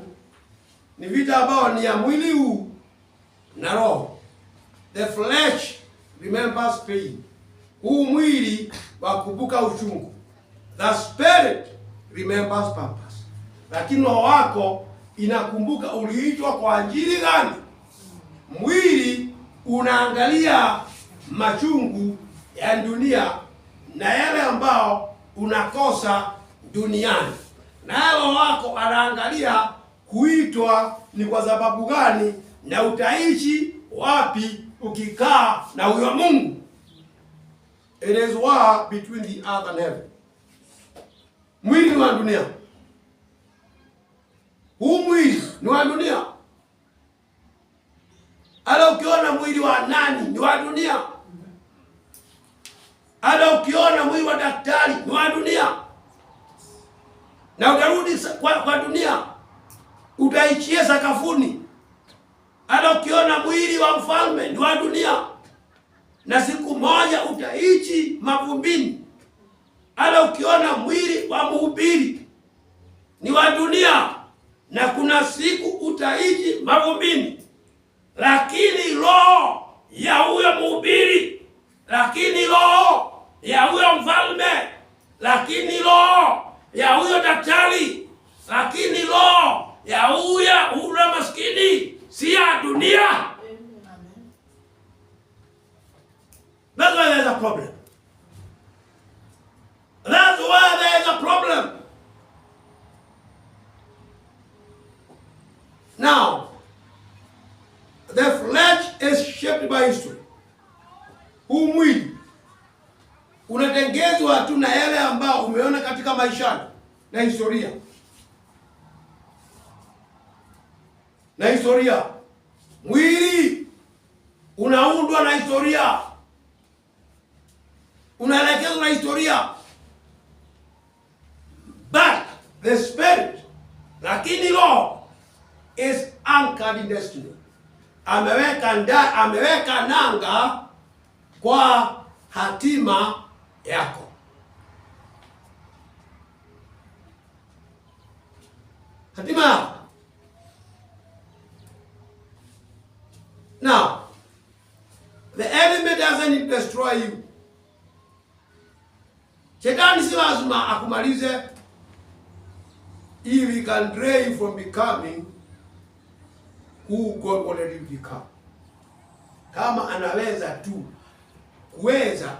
ni vita ambayo ni ya mwili huu na roho. The flesh remembers pain. Huu mwili wakumbuka uchungu. The spirit remembers purpose. Lakini roho wako inakumbuka uliitwa kwa ajili gani. Mwili unaangalia machungu ya dunia na yale ambao unakosa duniani. Na roho wako anaangalia kuitwa ni kwa sababu gani na utaishi wapi ukikaa na huyo Mungu. It is war between the earth and heaven. Mwili ni wa dunia. Huu mwili ni wa dunia. Hata ukiona mwili wa nani ni wa dunia. Hata ukiona mwili wa daktari ni wa dunia. Na utarudi kwa dunia. Utaichia sakafuni. Hata ukiona mwili wa mfalme ni wa dunia. Na siku moja utaishi mavumbini. Hata ukiona mwili wa mhubiri ni wa dunia. Na kuna siku utaishi mavumbini. Lakini roho ya huyo mhubiri, lakini roho ya huyo mfalme, lakini roho ya huyo daktari, lakini roho ya huyo maskini si ya dunia. That's why there's a problem. That's why there's a problem. Now, the flesh is shaped by history. Huu mwili unatengezwa tu na yale ambao umeona katika maisha na historia. Na historia. Mwili unaundwa na historia. Unaelekezwa na historia. But the spirit, lakini roho, is anchored in destiny. Ameweka nanga kwa hatima yako. Hatima yako. Now, the enemy doesn't destroy you. Shetani si lazima akumalize if he can drain you from becoming who God wanted you to become. Kama anaweza tu kuweza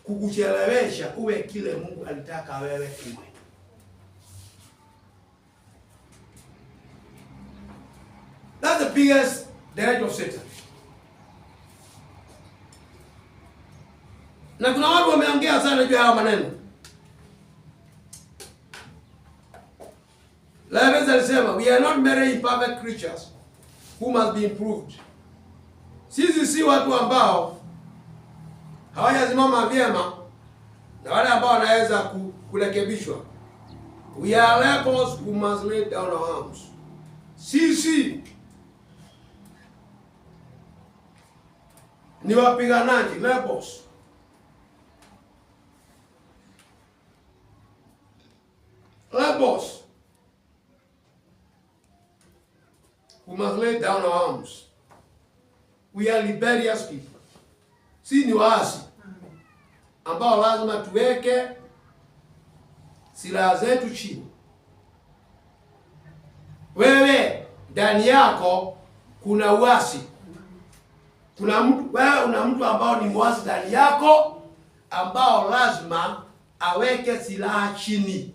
kukuchelewesha uwe kile Mungu alitaka wewe uwe. That's the biggest direct of Satan. Na kuna watu wameongea sana juu ya haya maneno. Laibezi alisema, we are not merely imperfect creatures who must be improved. Sisi si watu ambao hawajasimama vyema na wale ambao wanaweza kurekebishwa. We are lepers who must lay down our arms. Sisi ni wapiganaji, lepers. Lepers who must lay down our arms. We are rebellious people. Si ni waasi ambao lazima tuweke silaha zetu chini. Wewe ndani yako kuna uasi. Kuna mtu, wewe una mtu ambao ni mwasi ndani yako ambao lazima aweke silaha chini.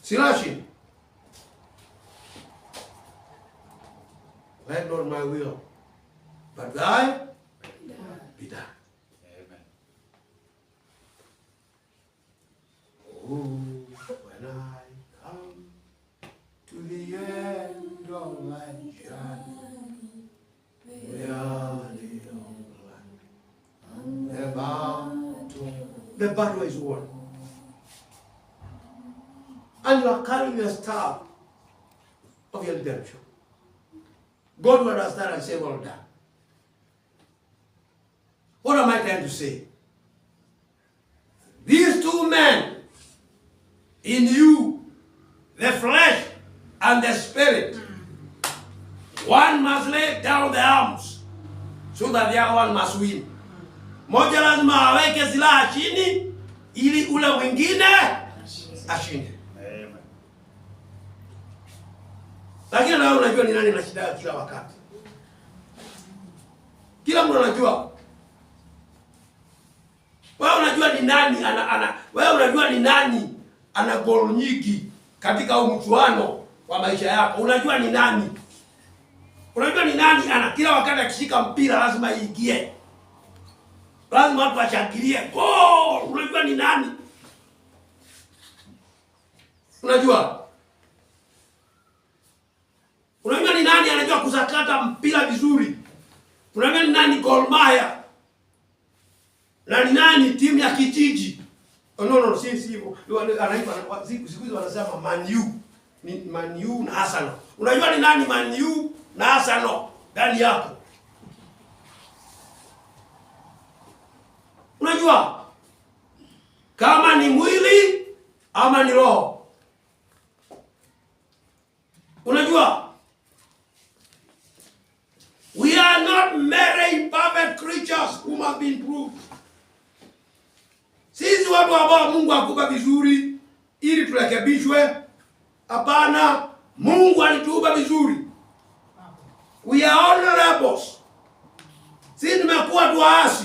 Silaha chini. Let not my will, but thy be done. Amen. Oh, when I come to the end of my journey, the battle is won. And you are carrying the staff of your redemption. God will understand and say, well done. What am I trying to say? These two men in you, the flesh and the spirit, one must lay down the arms so that the other one must win. Moja lazima aweke silaha chini ili ule mwingine ashinde. Lakini na unajua ni nani anashinda kila wakati. Kila mtu anajua. Wewe unajua ni nani wewe unajua ni nani ana goli nyingi katika mchuano wa maisha yako. Unajua ni nani? Unajua ni nani ana kila wakati akishika mpira lazima iingie. Lazima watu washangilie. Goal! Unajua ni nani? Unajua ni nani anajua kusakata mpira vizuri? Unajua ni nani Gor Mahia? Na ni nani timu ya kijiji? No, si hivyo. Anaitwa siku hizi wanasema Man U. Ni Man U na Arsenal. Unajua ni nani Man U na Arsenal ndani yako? Unajua kama ni mwili ama ni roho? Unajua we are not mere perfect creatures who must be improved. Sisi watu ambao Mungu akupa vizuri ili turekebishwe. Hapana, Mungu alituumba vizuri. We are all rebels. Sisi tumekuwa tuasi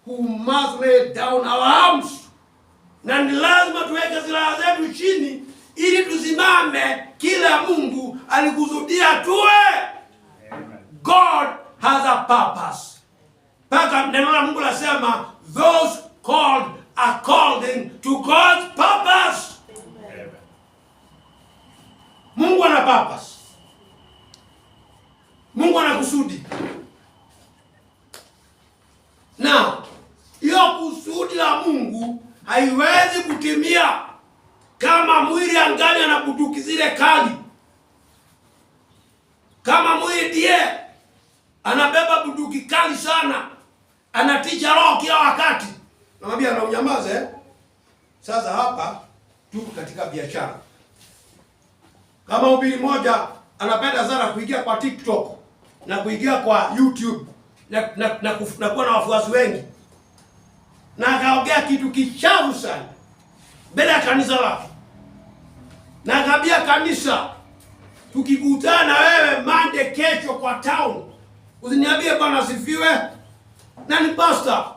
who must lay down our arms. Na ni lazima tuweke silaha zetu chini ili tusimame kila Mungu alikusudia tuwe. God has a purpose. Paka neno la Mungu lasema those called according to God's purpose. Amen. Mungu ana purpose. Mungu ana kusudi. Na hiyo kusudi la Mungu haiwezi kutimia kama mwili angali anabutuki zile kali. Kama mwili ndiye anabeba buduki kali sana, anatisha roho kila wakati. Namwambia na unyamaze. Sasa hapa tu katika biashara. Kama ubiri moja anapenda sana kuingia kwa TikTok na kuingia kwa YouTube na kuwa na wafuasi wengi. Na akaongea kitu kichafu sana mbele ya kanisa lake. Na akabia kanisa, tukikutana wewe Monday kesho kwa town, usiniambie Bwana asifiwe. Na ni pastor.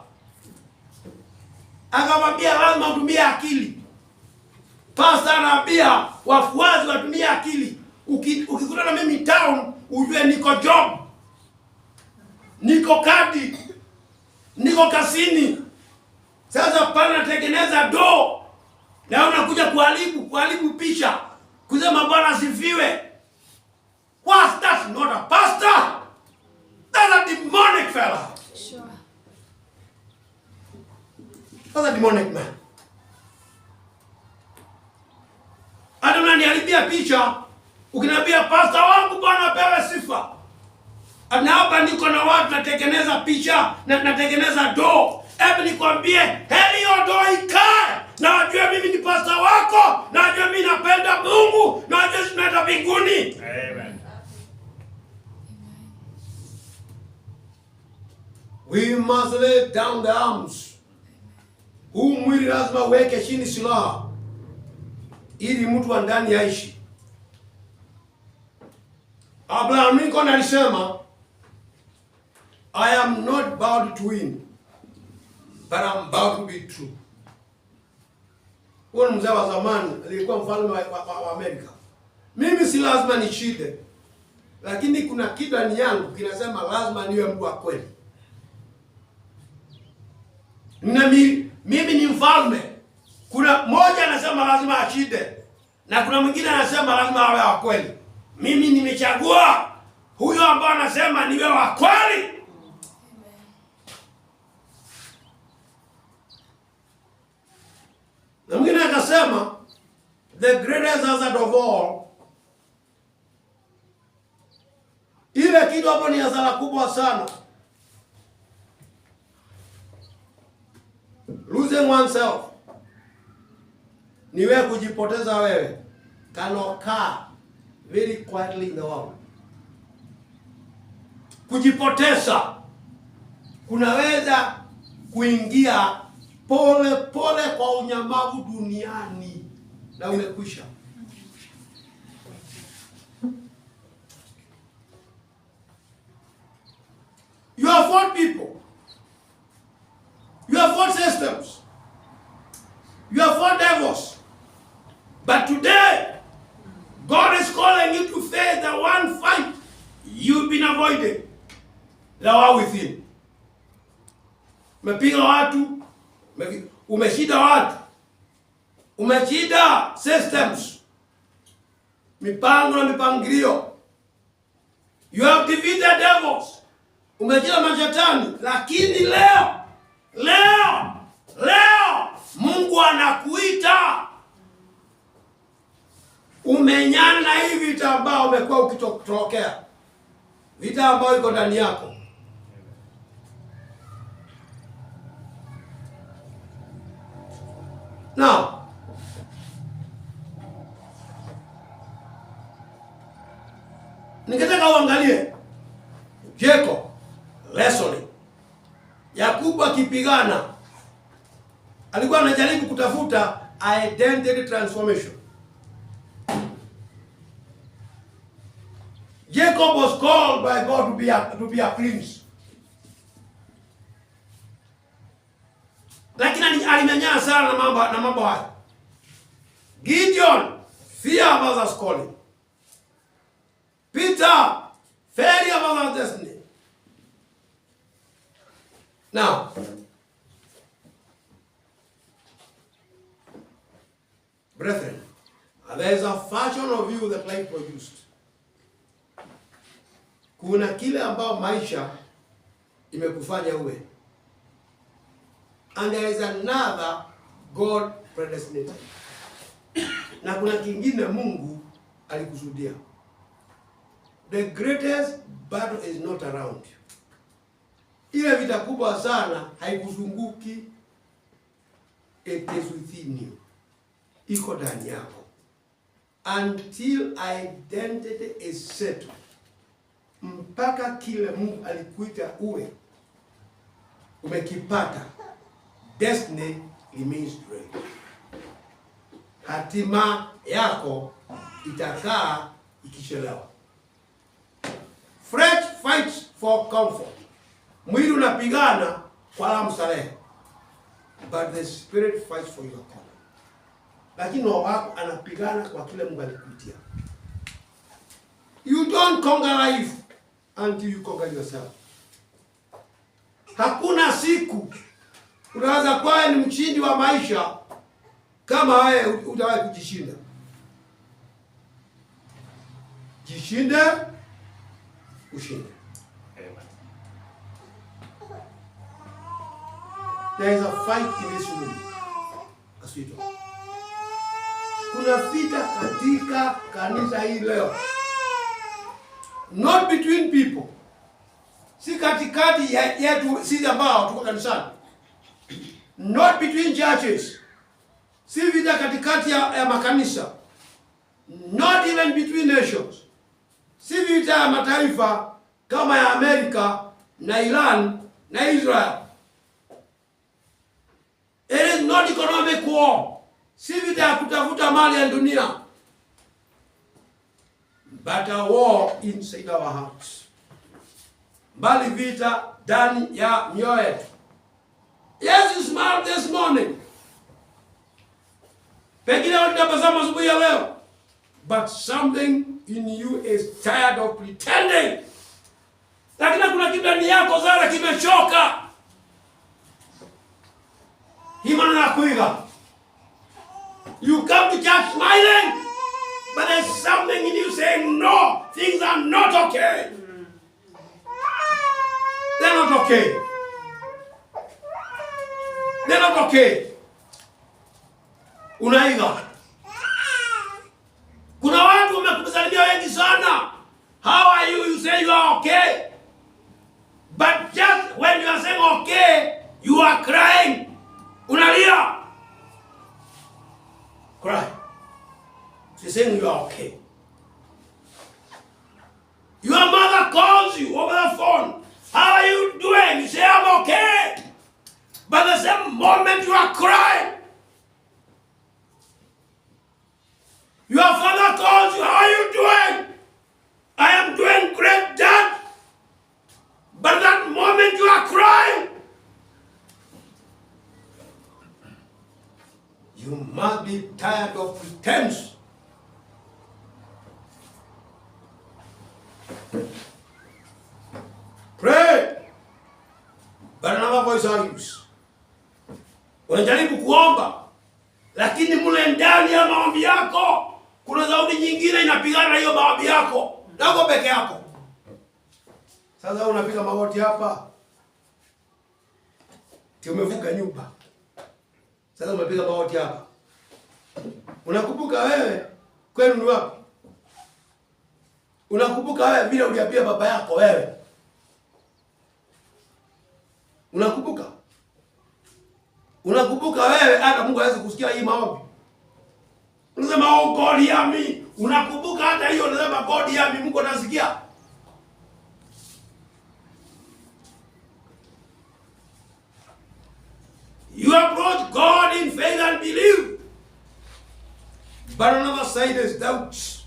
Akamwambia lazima utumie akili. Pastor anaambia wafuasi watumie akili. Ukikutana na mimi town, ujue niko job. Niko kadi. Niko kasini. Sasa pana natengeneza do. Na unakuja kuharibu picha. Kusema Bwana asifiwe. What's that? Not a pastor. That's a demonic fella. Sure. That's a demonic man. Hata unaniharibia picha, ukiniambia pastor wangu Bwana apewe sifa. Na hapa niko na watu natengeneza picha, na natengeneza do. Hebu nikwambie, heri hiyo do ikae. Na wajue mimi ni pastor wako, na wajue mimi napenda Mungu, na wajue tunaenda mbinguni. Amen. We must lay down the arms. Huu mwili lazima uweke chini silaha ili mtu wa ndani aishi. Abraham Lincoln alisema, I am not bound to win, but I'm bound to be true. Huyo mzee wa zamani alikuwa mfalme wa Amerika. Mimi si lazima nishinde, lakini kuna kitu ndani yangu kinasema lazima niwe mtu wa kweli. Na mimi ni mfalme. Kuna mmoja anasema lazima ashinde, na kuna mwingine anasema lazima awe wa kweli. Mimi nimechagua huyo ambaye anasema niwe wa kweli. Na mwingine akasema the greatest hazard of all, ile kitu hapo ni hasara kubwa sana. Losing oneself ni wewe kujipoteza wewe. Kanokaa very quietly in the world. Kujipoteza kunaweza kuingia pole pole kwa unyamavu duniani na umekwisha. You have fought people. You have fought systems. You have fought devils. But today, God is calling you to face the one fight you've been the war within. Umepiga watu, umeshida watu, umeshida systems, mipango na mipangilio. You have defeated devils. Umejia mashetani, lakini leo Mungu anakuita umenyana na hii vita ambao umekuwa ukitokea. Vita ambayo iko ndani yako. Now, ningetaka uangalie Jacob lesson. Yakobo akipigana alikuwa anajaribu kutafuta identity transformation. Jacob was called by God to be a prince. Lakini alimenyana sana na mambo haya. Gideon, fear of others' calling. Peter, failure of others' destiny. Now, brethren, there is a version of you that life produced. Kuna kile ambao maisha imekufanya uwe. And there is another God predestinated. Na kuna kingine Mungu alikusudia. The greatest battle is not around you. Ile vita kubwa sana haikuzunguki. It is within you. Iko ndani yako. Until identity is settled. Mpaka kile Mungu alikuita uwe umekipata, destiny remains great. Hatima yako itakaa ikichelewa. Flesh fights for comfort. Mwili unapigana kwa la mstarehe. But the spirit fights for your calling. Lakini roho wako anapigana kwa kile Mungu alikuitia. You don't conquer life until you conquer yourself. Hakuna siku unaweza kuwa ni mshindi wa maisha kama wewe hujawahi kujishinda. Jishinde, ushinde. There is a fight in this room. Asito. Kuna vita katika kanisa hii leo. Not between people. Si katikati yetu sisi ambao tuko kanisani. Not between churches. Si vita katikati ya makanisa. Not even between nations. Si vita ya mataifa kama ya Amerika na Iran na Israel. It is not economic war. Si vita ya kutafuta mali ya dunia. But a war inside our hearts. Bali vita ndani ya mioyo yetu. Yes, you smiled this morning. Pengine unatabasamu asubuhi ya leo. But something in you is tired of pretending. Lakini kuna kitu ndani yako zara kimechoka. Himana na kuiga. You come to church smiling. But there's something in you saying, no, things are not okay. They're not okay. They're not okay. Unaiga. Kuna watu wamekusalimia wengi sana. How are you? You say you are okay. But just when you are saying okay, you are crying. Unalia. Cry. She's saying you are okay. Your mother calls you over the phone. How are you doing? You say, I'm okay. But the same moment you are crying. Your father calls you. How are you doing? I am doing great, Dad. But that moment you are crying. You must be tired of pretense. Pray. voice argues. Unajaribu kuomba, lakini mule ndani ya maombi yako kuna sauti nyingine inapigana na hiyo maombi yako. Na uko peke yako. Sasa unapiga magoti hapa. Umevuka nyumba. Sasa umepiga magoti hapa. Unakumbuka wewe kwenu ni wapi? Unakumbuka wewe vile uliapia baba yako wewe? Unakumbuka? Unakumbuka wewe hata Mungu hawezi kusikia hii maombi? Unasema oh God hear me. Unakumbuka hata hiyo unasema God hear me, Mungu anasikia? You approach God in faith and believe. But on the other side is doubts.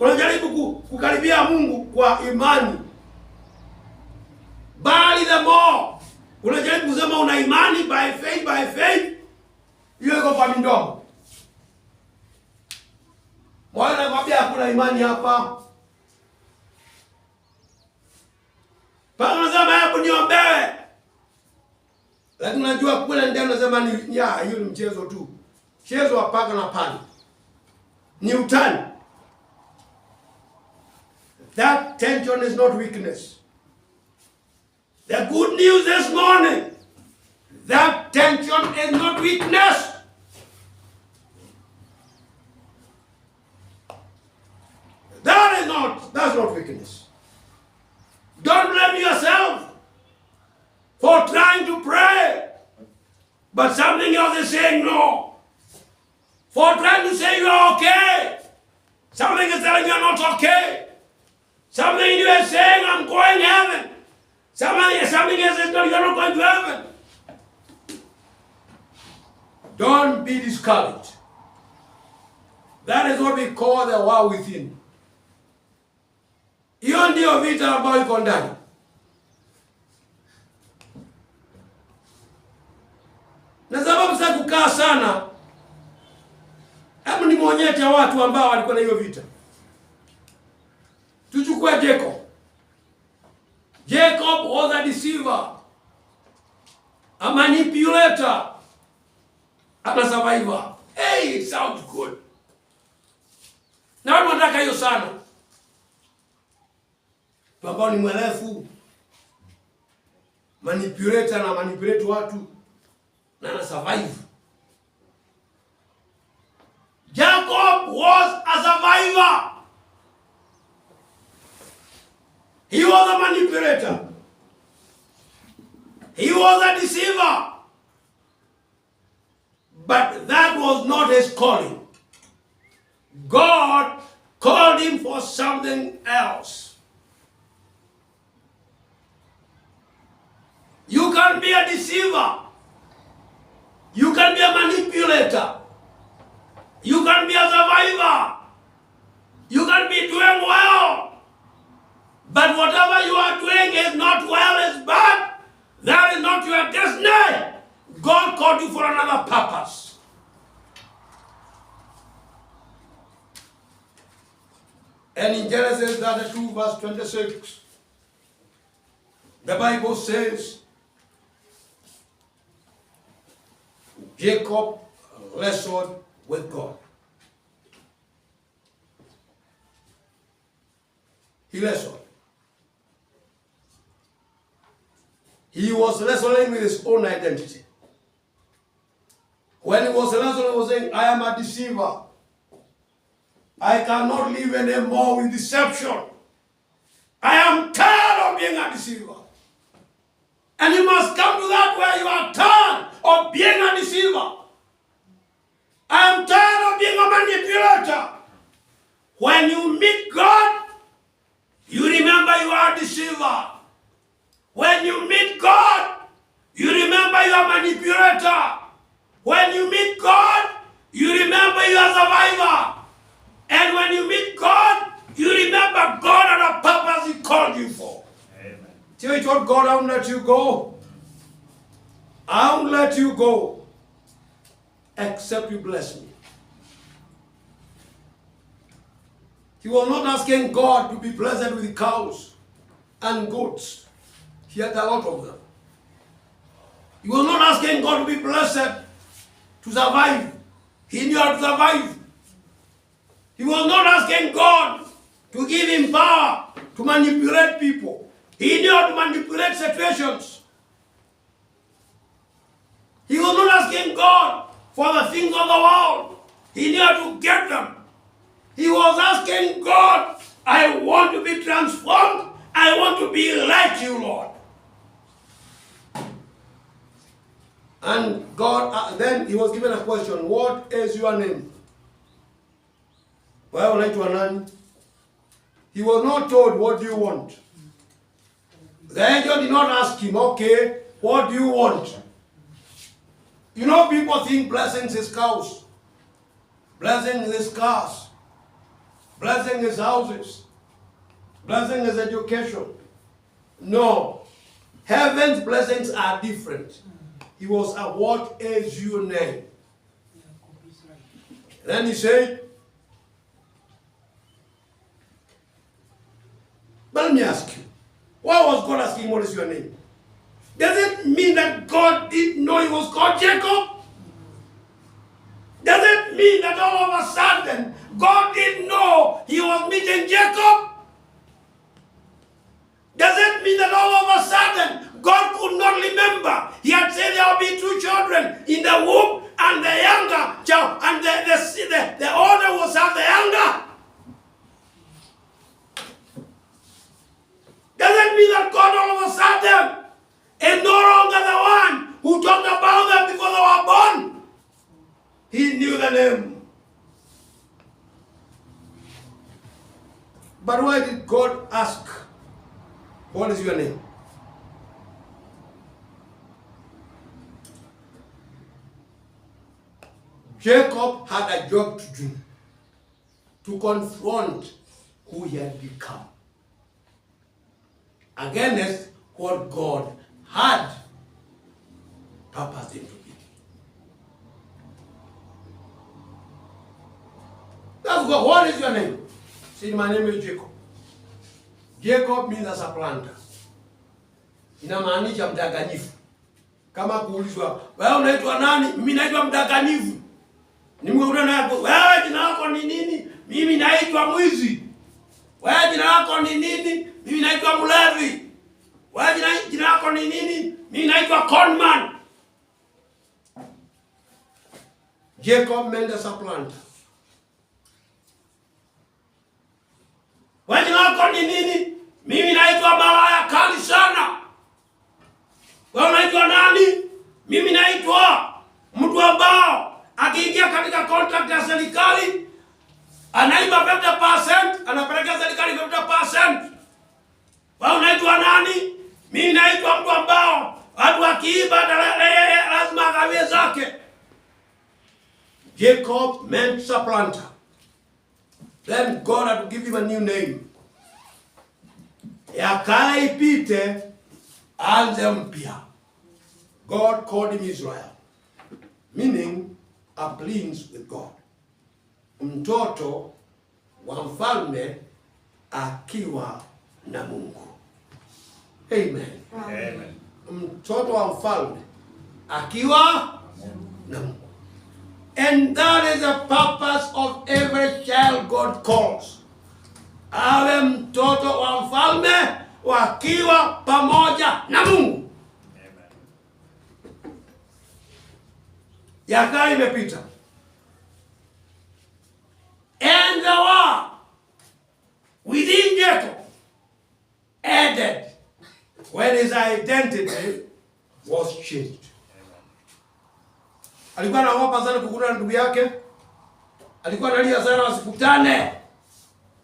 Unajaribu kukaribia Mungu kwa imani. Bali the more unajaribu kusema una imani by faith, hiyo iko kwa mindomo. Moyo unakwambia hakuna imani hapa. Paka unasema hebu niombewe. Lakini unajua kule ndani unasema ni hiyo ni mchezo tu. Mchezo wa paka na pani. Ni utani. That tension is not weakness. The good news this morning, that tension is not weakness. That's not weakness. Don't blame yourself for trying to pray, but something else is saying no. For trying to say you are okay, something is telling you are not okay. Something you are saying, I'm going to heaven. Something else is no, you are not going to heaven. Don't be discouraged. That is what we call the war within. Hiyo ndio vita ambayo iko ndani. Na sababu sasa kukaa sana, hebu nimuonyeshe watu ambao walikuwa na hiyo vita. Tuchukue Jacob. Jacob was a deceiver, a manipulator, and a survivor. Hey, it sounds good. Na watu wanataka hiyo sana. Ambao ni mwelefu, manipulator na manipulate watu na survive. Jacob was a survivor. He was a manipulator. He was a deceiver. But that was not his calling. God called him for something else. You can be a deceiver. You can be a manipulator. You can be a survivor. You can be doing well. But whatever you are doing is not well, is bad. That is not your destiny. God called you for another purpose. And in Genesis 32 verse 26, the Bible says, Jacob wrestled with God. He wrestled. He was wrestling with his own identity. When he was wrestling, he was saying, I am a deceiver. I cannot live anymore with deception. I am tired of being a deceiver. And you must come to that where you are tired of being a deceiver. I am tired of being a manipulator. When you meet God, you remember you are a deceiver. When you meet God, you remember you are a manipulator. When you meet God, you remember you are a survivor. And when you meet God, you remember God and the purpose He called you for. Amen. Tell you what, God, I won't let you go. I won't let you go except you bless me. He was not asking God to be blessed with cows and goats. He had a lot of them. He was not asking God to be blessed to survive. He knew how to survive. He was not asking God to give him power to manipulate people. He knew how to manipulate situations. He was not asking God for the things of the world. He knew how to get them. He was asking God, I want to be transformed. I want to be like you, Lord. And God, then he was given a question, what is your name? Well, unaitwa nani? He was not told, what do you want? The angel did not ask him, okay, what do you want? You know, people think blessings is cows. Blessing is cars. Blessing is houses. Blessing is education. No. Heaven's blessings are different. He was asked, what is your name? Then he said, but let me ask you, why was God asking what is your name? Does it mean that God didn't know he was called Jacob? Does it mean that all of a sudden God didn't know he was meeting Jacob? Does it mean that all of a sudden God could not remember? He had said there will be 2 children in the womb, and the younger child, and the older will serve the younger. Does it mean that God all of a sudden is no longer the one who talked about them before they were born? He knew the name. But why did God ask, what is your name? Jacob had a job to do, to confront who he had become against what God had purposed him to be. That's God. What is your name? Say, my name is Jacob. Jacob means a supplanter. Inamaanisha mdanganyifu. Kama kuulizwa, wewe unaitwa nani? Mimi naitwa mdanganyifu. Nimekuona napo, wewe jina lako ni nini? Mimi naitwa mwizi. Wewe jina lako ni nini? Mimi naitwa mlevi. Wewe jina lako ni nini? Mimi naitwa conman. Jacob meant a supplanter. Wewe jina lako ni nini? Mimi naitwa malaya kali sana. Wewe unaitwa nani? Mimi naitwa mtu ambao akiingia katika contract ya serikali anaiba 50%, anapeleka serikali 50%. Wewe unaitwa nani? Mimi naitwa mtu ambao watu wakiiba lazima agawie zake. Jacob meant supplanter. Then God had to give him a new name. Ya kale ipite, anze mpya. God called him Israel, meaning a prince with God. Mtoto wa mfalme akiwa na Mungu. Amen. Amen. Mtoto wa mfalme akiwa na Mungu. And that is the purpose of every child God calls. Awe mtoto wa mfalme wakiwa pamoja na Mungu. Yaka imepita. And the war within Jacob ended when his identity was changed. Alikuwa anaogopa sana kukutana na ndugu yake. Alikuwa analia sana wasikutane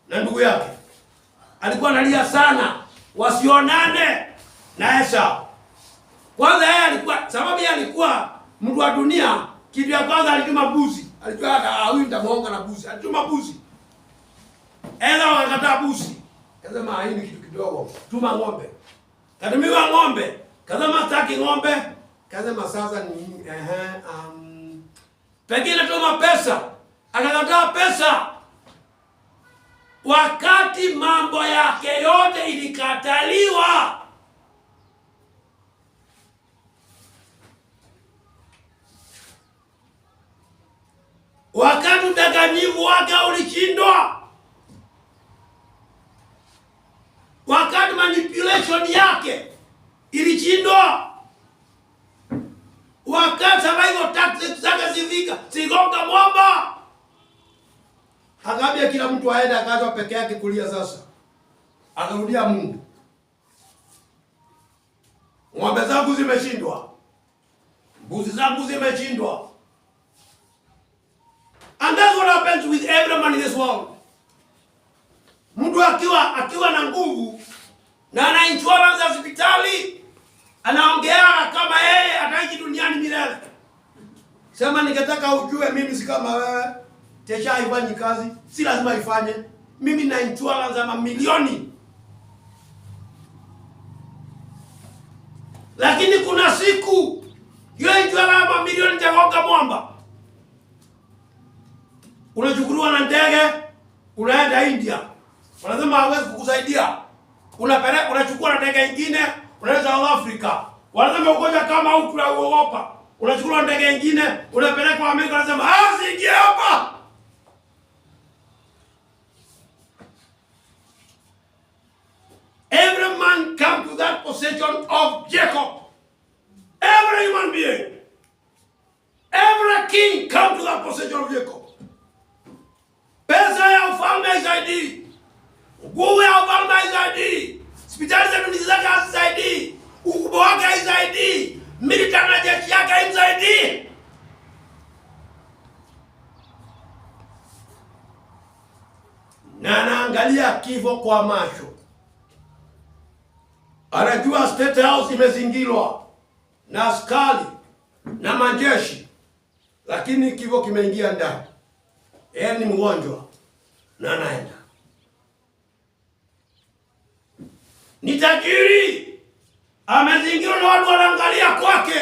na ndugu yake. Alikuwa analia sana wasionane na Esau. Kwanza yeye alikuwa, sababu yeye alikuwa mtu wa dunia, kitu ya kwanza alituma buzi. Alijua huyu nitamuonga na buzi. Alituma buzi. Esau akakataa buzi. Kasema hii ni kitu kidogo. Tuma ng'ombe. Katumiwa ng'ombe. Kasema sitaki ng'ombe. Kasema sasa ni pengine tuma pesa. Akakataa pesa. Wakati mambo yake yote ilikataliwa, wake ulishindwa, wakati manipulation yake ilishindwa, wakati survival tactics zake zigonga mwamba, akaambia kila mtu aende, akaachwa peke yake kulia. Sasa akarudia Mungu, ng'ombe zangu zimeshindwa, mbuzi zangu zimeshindwa. And that's what happens with every man in this world. Mtu akiwa na nguvu na ana insurance ya hospitali, anaongea kama yeye ataishi duniani milele. Sema ningetaka ujue mimi si kama wewe. Tesha haifanyi kazi, si lazima ifanye. Mimi na insurance ya mamilioni. Lakini kuna siku hiyo insurance ya mamilioni itagonga mwamba. Unachukuliwa na ndege, unaenda India. Wanasema hawezi kukusaidia. Unachukua na ndege nyingine, unaenda South Africa. Wanasema ugonjwa kama huu tunauogopa. Unachukua na ndege nyingine, unapeleka Amerika, wanasema siingie hapa. Every man come to that position of Jacob. Every human being. Every king come to that position of Jacob. Pesa ya ufalme haisaidii. Nguvu ya ufalme haisaidii. Hospitali za dunia zake hazisaidii. Ukubwa wake haisaidii. Military na jeshi yake haisaidii. Na anaangalia kifo kwa macho. Anajua State House imezingirwa na askari na majeshi, lakini kifo kimeingia ndani. Yeye ni mgonjwa na anaenda. Ni tajiri, amezingirwa na watu wanaangalia kwake,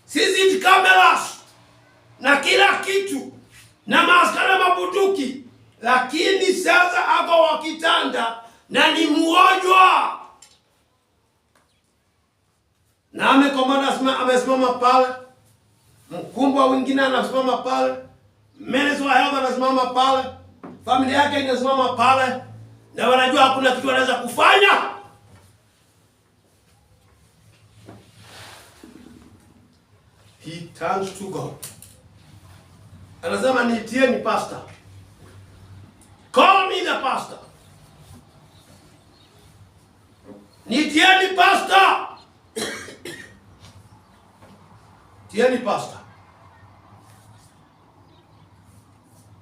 CCTV cameras na kila kitu na maaskari mabunduki, lakini sasa ako wakitanda na ni mgonjwa. Na amekomanda amesimama pale, mkumbwa wengine anasimama pale, Minister wa Health anasimama pale, familia yake inasimama pale, na wanajua hakuna kitu wanaweza kufanya. He turns to God. Anasema niitieni pastor. Call me the pastor. Niitieni pastor. Tieni pastor.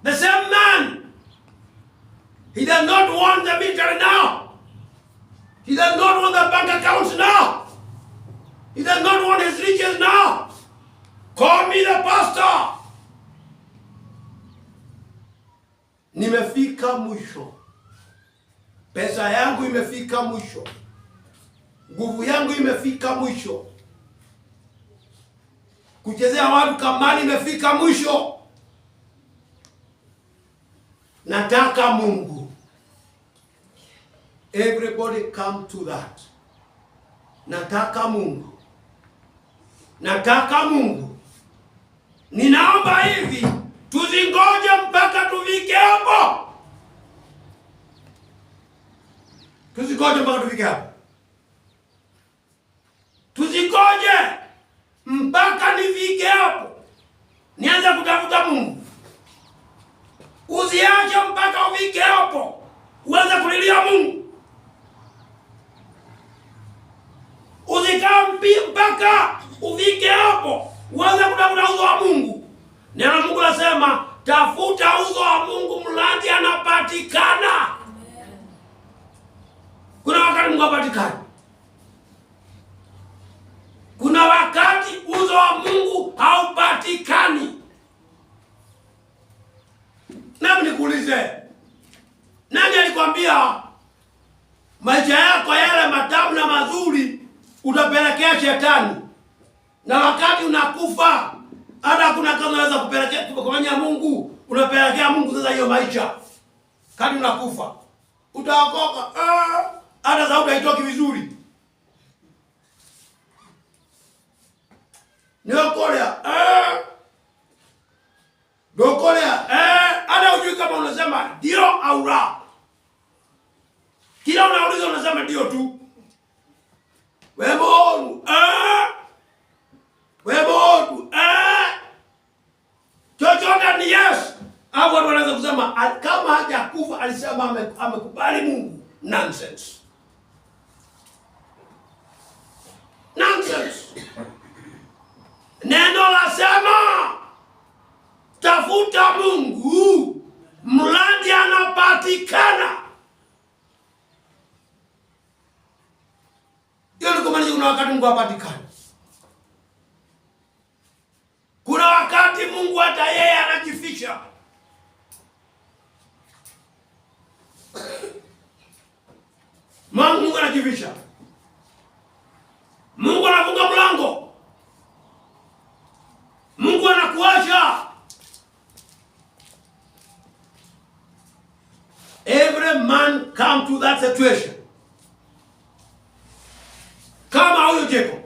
The same man, he does not want the military now. He does not want the bank accounts now. He does not want his riches now. Call me the pastor. Nimefika mwisho. Pesa yangu imefika mwisho. Nguvu yangu imefika mwisho. Kuchezea watu kamani imefika mwisho. Nataka Mungu. Everybody come to that. Nataka Mungu. Nataka Mungu. Ninaomba hivi, tuzingoje mpaka tufike hapo. Tuzingoje mpaka tufike hapo. Tuzingoje mpaka nifike hapo. Nianze kutafuta Mungu. Usiache mpaka ufike hapo uanze kulilia Mungu. Usikaa mpaka ufike hapo uanze kutafuta uso wa Mungu. Neno Mungu nasema tafuta uso wa Mungu mlandi anapatikana. Kuna wakati Mungu hapatikani. Kuna wakati uso wa Mungu haupatikani. Nami nikuulize, nani alikwambia maisha yako yale matamu na mazuri utapelekea shetani? Na wakati unakufa, hata kuna kazi unaweza kupelekea kufanya Mungu, unapelekea Mungu sasa hiyo maisha. Kadi unakufa, utaokoka, hata sauti haitoki vizuri. Niokolea, dokolea, hata ujui kama unasema ndio tu. Wewe chochote ni yes. Au watu wanaweza kusema kama hajakufa alisema amekubali Mungu. Nonsense. Nonsense. Neno lasema tafuta Mungu mradi anapatikana. Hiyo ni kumaanisha kuna wakati Mungu hapatikani. Kuna wakati Mungu hata yeye anajificha. Mungu anajificha. Mungu anafunga mlango. Mungu anakuacha. Every man come to that situation. Kama huyo Jacob.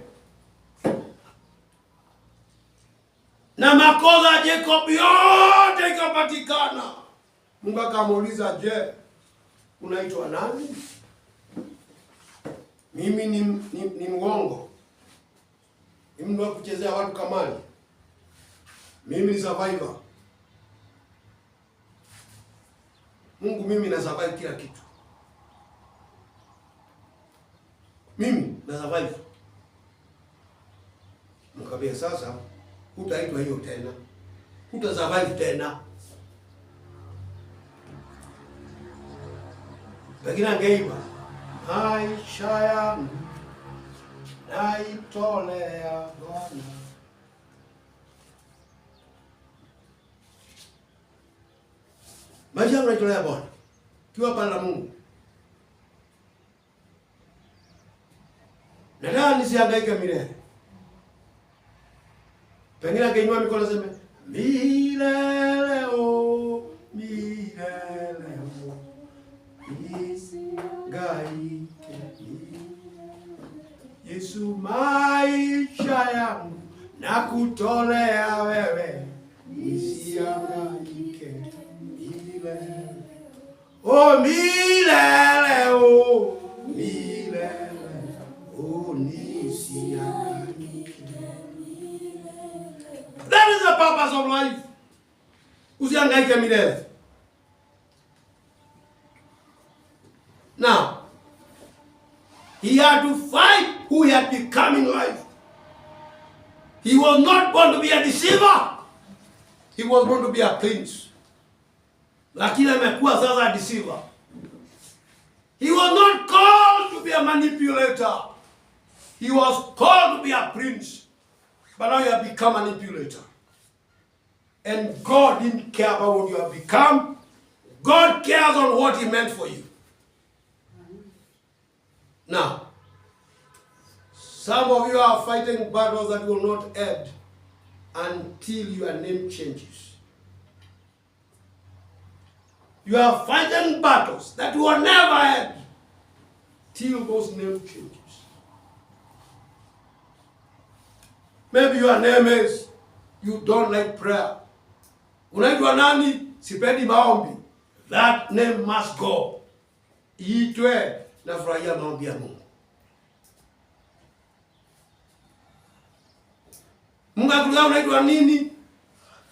Na makosa ya Jacob yote ikapatikana. Mungu akamuuliza, je, unaitwa nani? Mimi ni mwongo. Mimi ndio kuchezea watu kamani. Mimi ni survivor. Mungu, mimi na survive kila kitu. Mimi na survive. Mkabia sasa, hutaitwa hiyo tena. Huta survive tena. Lakini angeiba, maisha yangu naitolea Bwana. Maisha yangu naitolea Bwana. Kiwa pale na Mungu. Nataka nisihangaike milele. Pengine angeinua mikono sema, milele o, milele o, nisihangaike. Yesu, maisha yangu nakutolea wewe, nisihangaike milele. Oh milele o, milele o, nisihangaike. That is the purpose of life. Usihangaike milele. Now, he had to fight who he had become in life. He was not born to be a deceiver. He was born to be a prince. Lakini amekuwa sasa a deceiver. He was not called to be a manipulator. He was called to be a prince. But now you have become a manipulator. And God didn't care about what you have become. God cares on what he meant for you. Now, some of you are fighting battles that will not end until your name changes. You are fighting battles that will never end till those name changes. Maybe your name is, you don't like prayer. Unaitwa nani? Sipendi maombi. That name must go. Iitwe na furahia maombi ya Mungu. Mungu akuuliza unaitwa nini?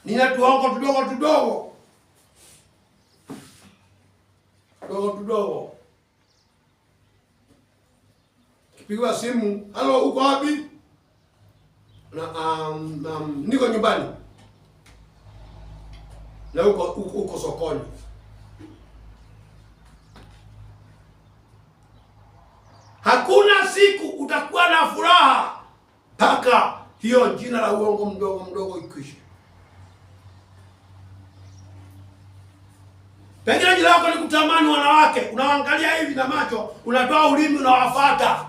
Ninatuongo tudogo tudogo. Tudogo. Kipigiwa simu, halo uko wapi? Na niko nyumbani. Na uko sokoni. Hakuna siku utakuwa na furaha mpaka hiyo jina la uongo mdogo ikwishe. Pengine jina lako ni kutamani wanawake, unaangalia hivi na macho, unatoa ulimi unawafuata.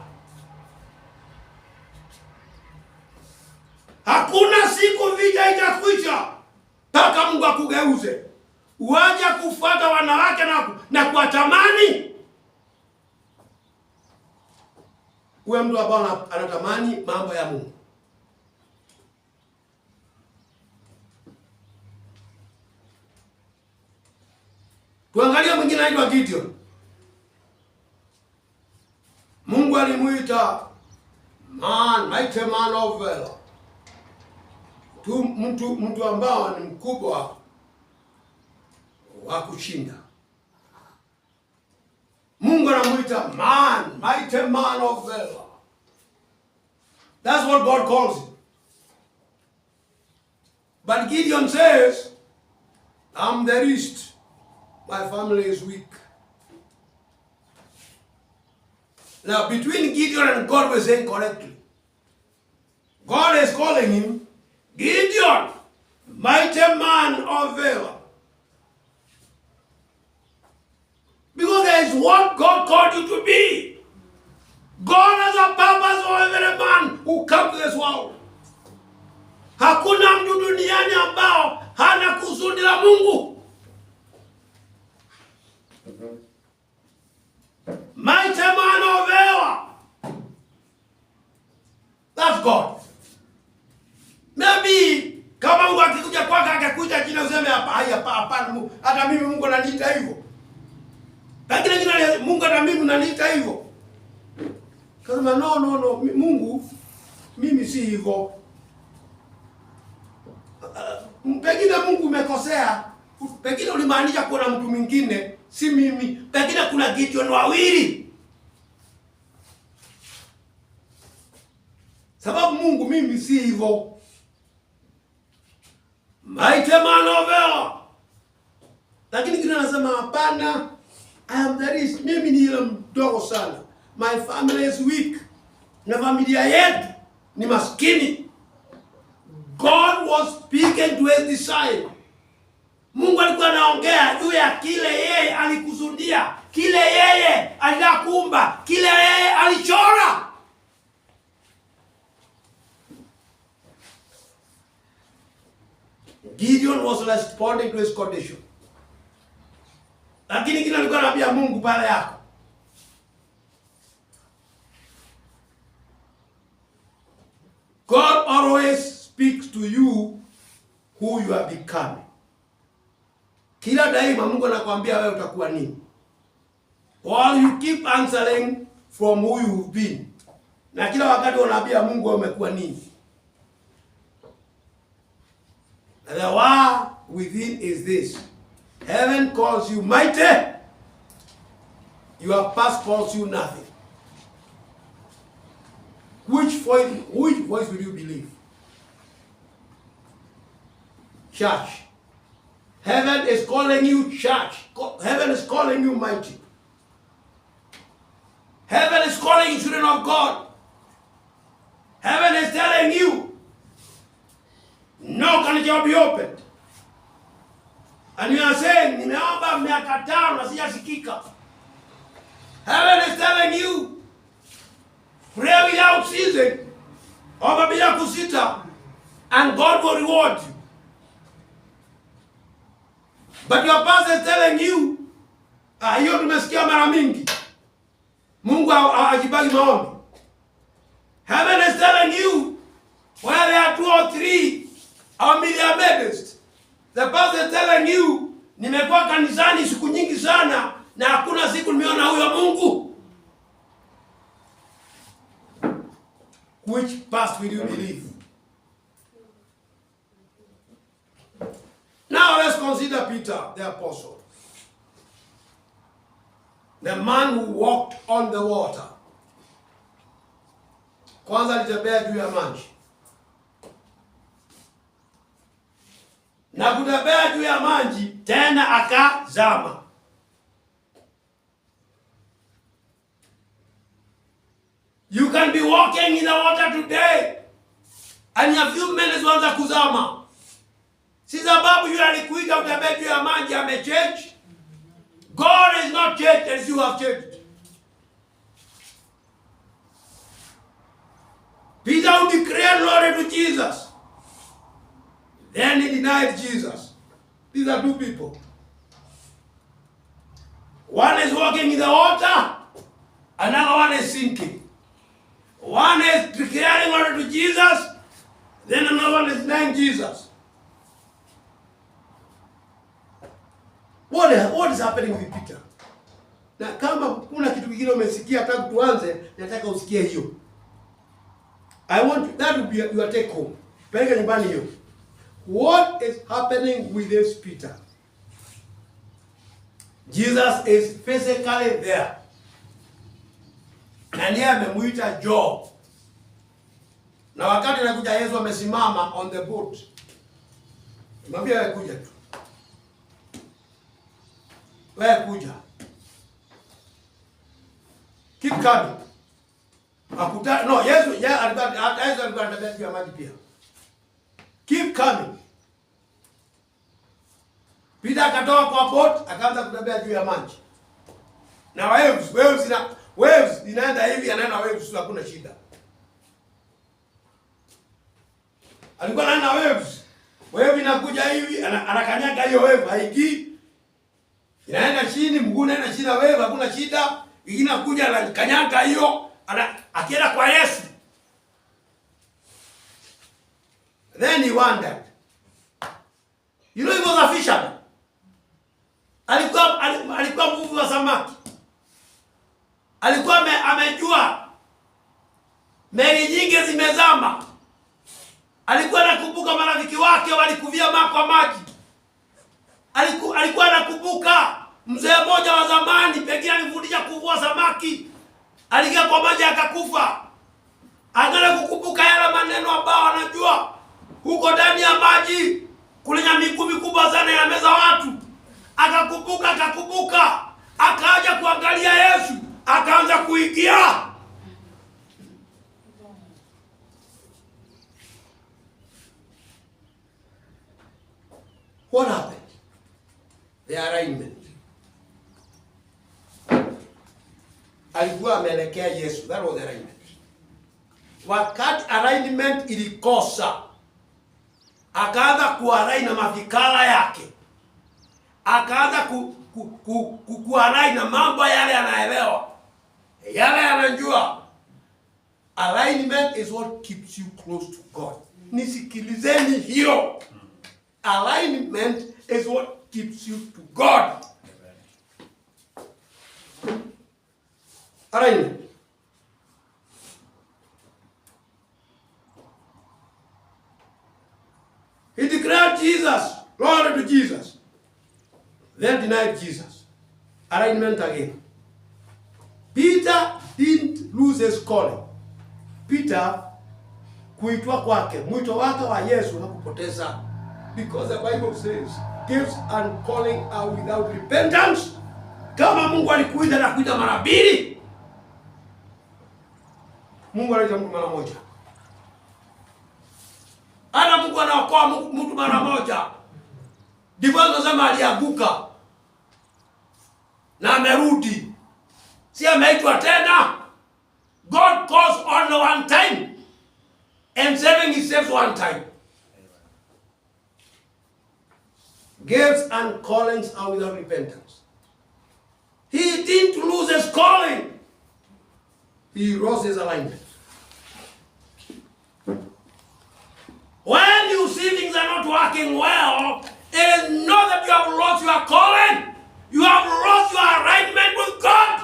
Hakuna siku vita itakwisha mpaka Mungu akugeuze. Uaje kufuata wanawake na kuwatamani. Uwe mtu ambaye anatamani mambo ya Mungu. Tuangalie mwingine anaitwa Gideon. Mungu alimuita man, mighty man of valor. Mtu ambao ni mkubwa wa kushinda. Mungu anamuita man, mighty man of valor. That's what God calls him. But Gideon says, I'm the least. My family is weak. Now, between Gideon and God, we're saying correctly. God is calling him Gideon, mighty man of valor. Because there is what God called you to be. God has a purpose for every man who comes to this world. Hakuna mtu duniani ambao hana kusudi la Mungu. Mighty man of valor. That's God. Maybe kama Mungu akikuja kwako akakuja jina useme hapana, hata mimi Mungu ananiita hivyo. Lakini jina Mungu hata mimi ananiita hivyo. Kama no, Mungu mimi si hivyo. Pengine Mungu umekosea. Pengine ulimaanisha kuna mtu mwingine, si mimi. Pengine kuna Gideon wawili. Sababu Mungu mimi si hivyo. Mighty man of valor. Lakini kile anasema hapana, I am the least. Mimi ni yule mdogo sana. My family is weak. Na familia yetu ni maskini. God was speaking to his disciples. Mungu alikuwa anaongea juu ya kile yeye alikusudia, kile yeye alikumba, kile yeye alichora. Gideon was responding to his condition. Lakini kile alikuwa anaambia Mungu pale yako. God always speaks to you who you are becoming. Kila daima Mungu anakuambia wewe utakuwa nini. While you keep answering from who you've been. Na kila wakati unaambia Mungu wewe umekuwa nini. The war within is this. Heaven calls you mighty. Your past calls you nothing. Which voice will you believe? Church. Heaven is calling you church. Heaven is calling you mighty. Heaven is calling you children of God. Heaven is telling you, no can be opened. And you are saying, nimeomba miaka 5 na sijasikika. Heaven is telling you, pray without ceasing, omba bila kusita, and God will reward you. But your pastor is telling you, hiyo tumesikia mara mingi. Mungu hajibagi maombi. Heaven is telling you, where there are 2 or 3, our media Methodist. The pastor is telling you, nimekuwa kanisani siku nyingi sana na hakuna siku nimeona huyo Mungu. Which past will you believe? Now let's consider Peter, the apostle. The man who walked on the water. Kwanza alitembea juu ya maji. Na kutembea juu ya maji tena akazama. You can be walking in the water today and in a few minutes uanza kuzama. Si sababu yule alikuita utembea juu ya maji amechange. God is not changed as you have changed. Peter who declared glory to Jesus. Then he denied Jesus. These are 2 people. One is walking in the water, another one is sinking. One is declaring glory to Jesus, then another one is denying Jesus. What is happening with Peter? Na kama kuna kitu kingine umesikia tangu tuanze, nataka usikie hiyo. I want that to be your take home. Peleka nyumbani hiyo. What is happening with this Peter? Jesus is physically there. Na ndiye amemuita Joe. Na wakati anakuja Yesu amesimama on the boat. Mwambie wewe kuja tu. Wewe kuja. Keep coming. No, Yesu alikuwa anatembea juu ya maji pia. Keep coming. Peter akatoka kwa boat, akaanza kutembea juu ya maji. Na waves inaenda hivi, anaenda waves, hakuna shida. Alikuwa anaenda waves. Wave inakuja hivi, anakanyaga hiyo wave, haingii. Inaenda chini, mguu unaenda chini wave, hakuna shida. Inakuja anakanyaga hiyo, akienda kwa Yesu. Then he wondered. You know, he was a fisherman. Alikuwa mvuvi wa samaki. Alikuwa amejua meli nyingi zimezama. Alikuwa anakumbuka marafiki wake walikuvia kwa maji. Alikuwa anakumbuka mzee mmoja wa zamani pengine alifundisha kuvua samaki. Aliingia kwa maji akakufa. Angalia kukumbuka yale maneno ambao anajua. Huko ndani ya maji kuna nyami kubwa sana ya meza watu. Akakumbuka. Akaja kuangalia Yesu, akaanza kuingia. What happened? The arraignment. Alikuwa ameelekea Yesu. That was the arraignment. Wakati arraignment ilikosa, akaanza kuarai na mafikara yake. Akaanza kuarai na mambo yale anaelewa. Yale anajua. Alignment is what keeps you close to God. Nisikilizeni hiyo. Alignment is what keeps you to God. Alignment. He declared Jesus, glory to Jesus. Then denied Jesus. Alignment again. Peter didn't lose his calling. Peter, kuitwa kwake, mwito wake wa Yesu hakupoteza. Because the Bible says, gifts and calling are without repentance. Kama Mungu alikuita na kuita mara mbili, Mungu anaita mtu mara moja. Ana Mungu anaokoa mtu mara moja. Ndivyo anasema alianguka na amerudi. Si ameitwa tena. God calls on one time and saving his saves one time. Gifts and callings are without repentance. He didn't lose his calling. He lost his alignment. When you see things are not working well, it is not that you have lost your calling. You have lost your alignment with God.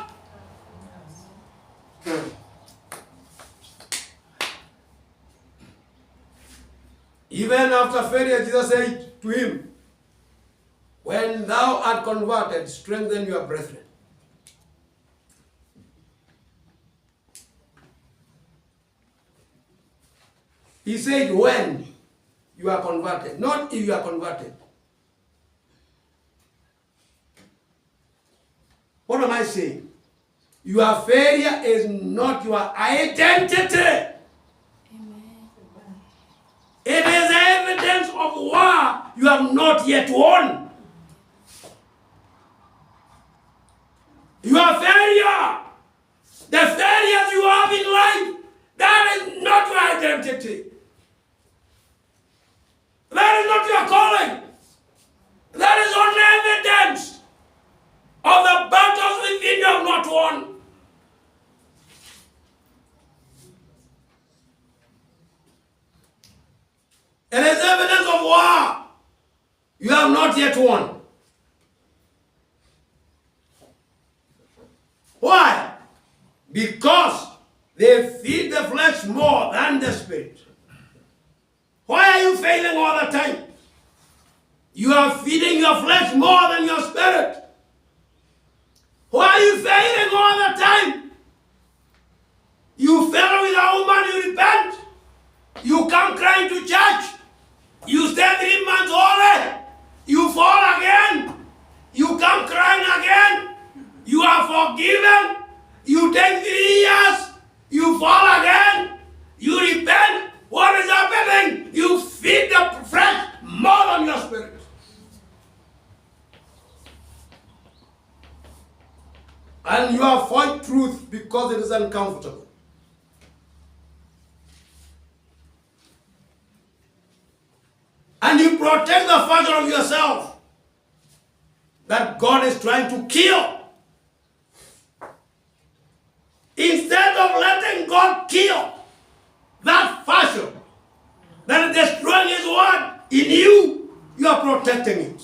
Even after failure, Jesus said to him, when thou art converted, strengthen your brethren. He said when you are converted, not if you are converted. What am I saying? Your failure is not your identity. Amen. It is evidence of war you have not yet won. Your failure, the failures you have in life, that is not your identity. That is not your calling. That is only evidence of the battles within you have not won. It is evidence of war you have not yet won. because they feed the flesh more than the spirit. Why are you failing all the time? You are feeding your flesh more than your spirit. Why are you failing all the time? You fell with a woman, you repent. You come crying to church. You stay 3 months holy. You fall again. You come crying again. You are forgiven. You take 3 years. You fall again. You repent. What is happening? You feed the flesh more than your spirit. And you avoid truth because it is uncomfortable. And you protect the version of yourself that God is trying to kill. Instead of letting God kill that version that is destroying His word in you, you are protecting it.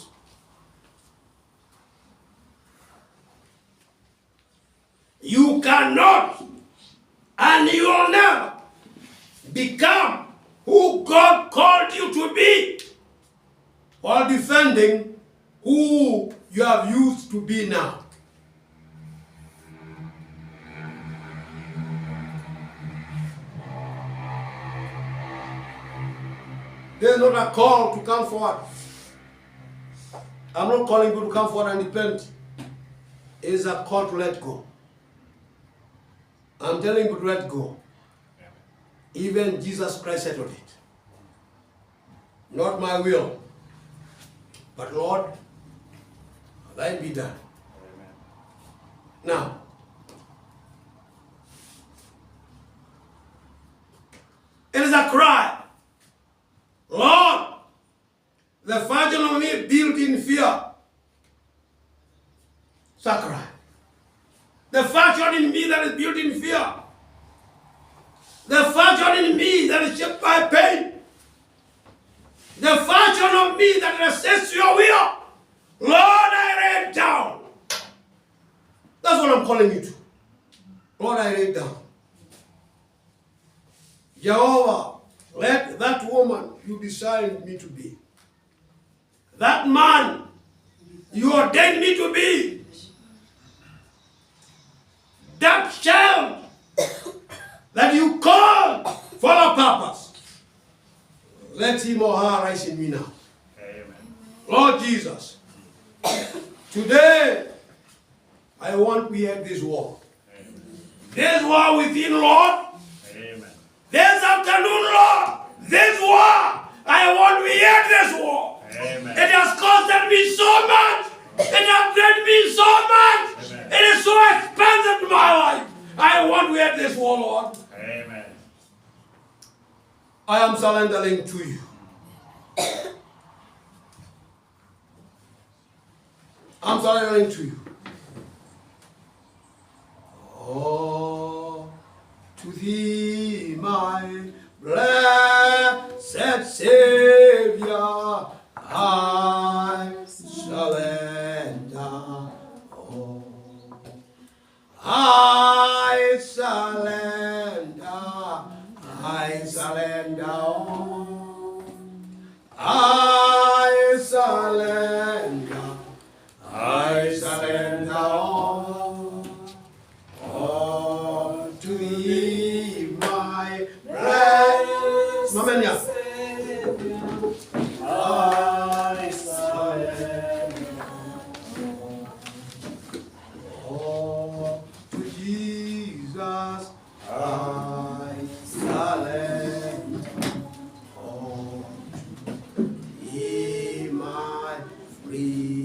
You cannot and you will never become who God called you to be while defending who you have used to be now. There's not a call to come forward. I'm not calling you to come forward and repent. It's a call to let go. I'm telling you to let go. Even Jesus Christ settled it. Not my will, but Lord, thy be done. Amen. Now, it is a cry. Lord, the version of me built in fear. It's a cry. The version in me that is built in fear. The version in me that is shaped by pain. The version of me that resists your will. Lord, I lay it down. That's what I'm calling you to. Lord, I lay it down. Jehovah, let that woman you designed me to be, that man you ordained me to be, that child that you called for a purpose, let him or her rise in me now. Amen. Lord Jesus, today I want to hear this war. Amen. This war within, Lord. Amen. This afternoon, Lord, this war, I want to hear this war. Amen. It has costed me so much. It has drained me so much. Amen. It is so expensive to my life. I want to hear this war, Lord. Amen. I am surrendering to you. I'm surrendering to you. Oh, to thee, my blessed Savior, I surrender. Oh, I surrender. I surrender. Oh, I surrender. I surrender. Oh, to thee, my blessed Savior, I surrender. Oh, to Jesus, I surrender. Oh, to thee, my free.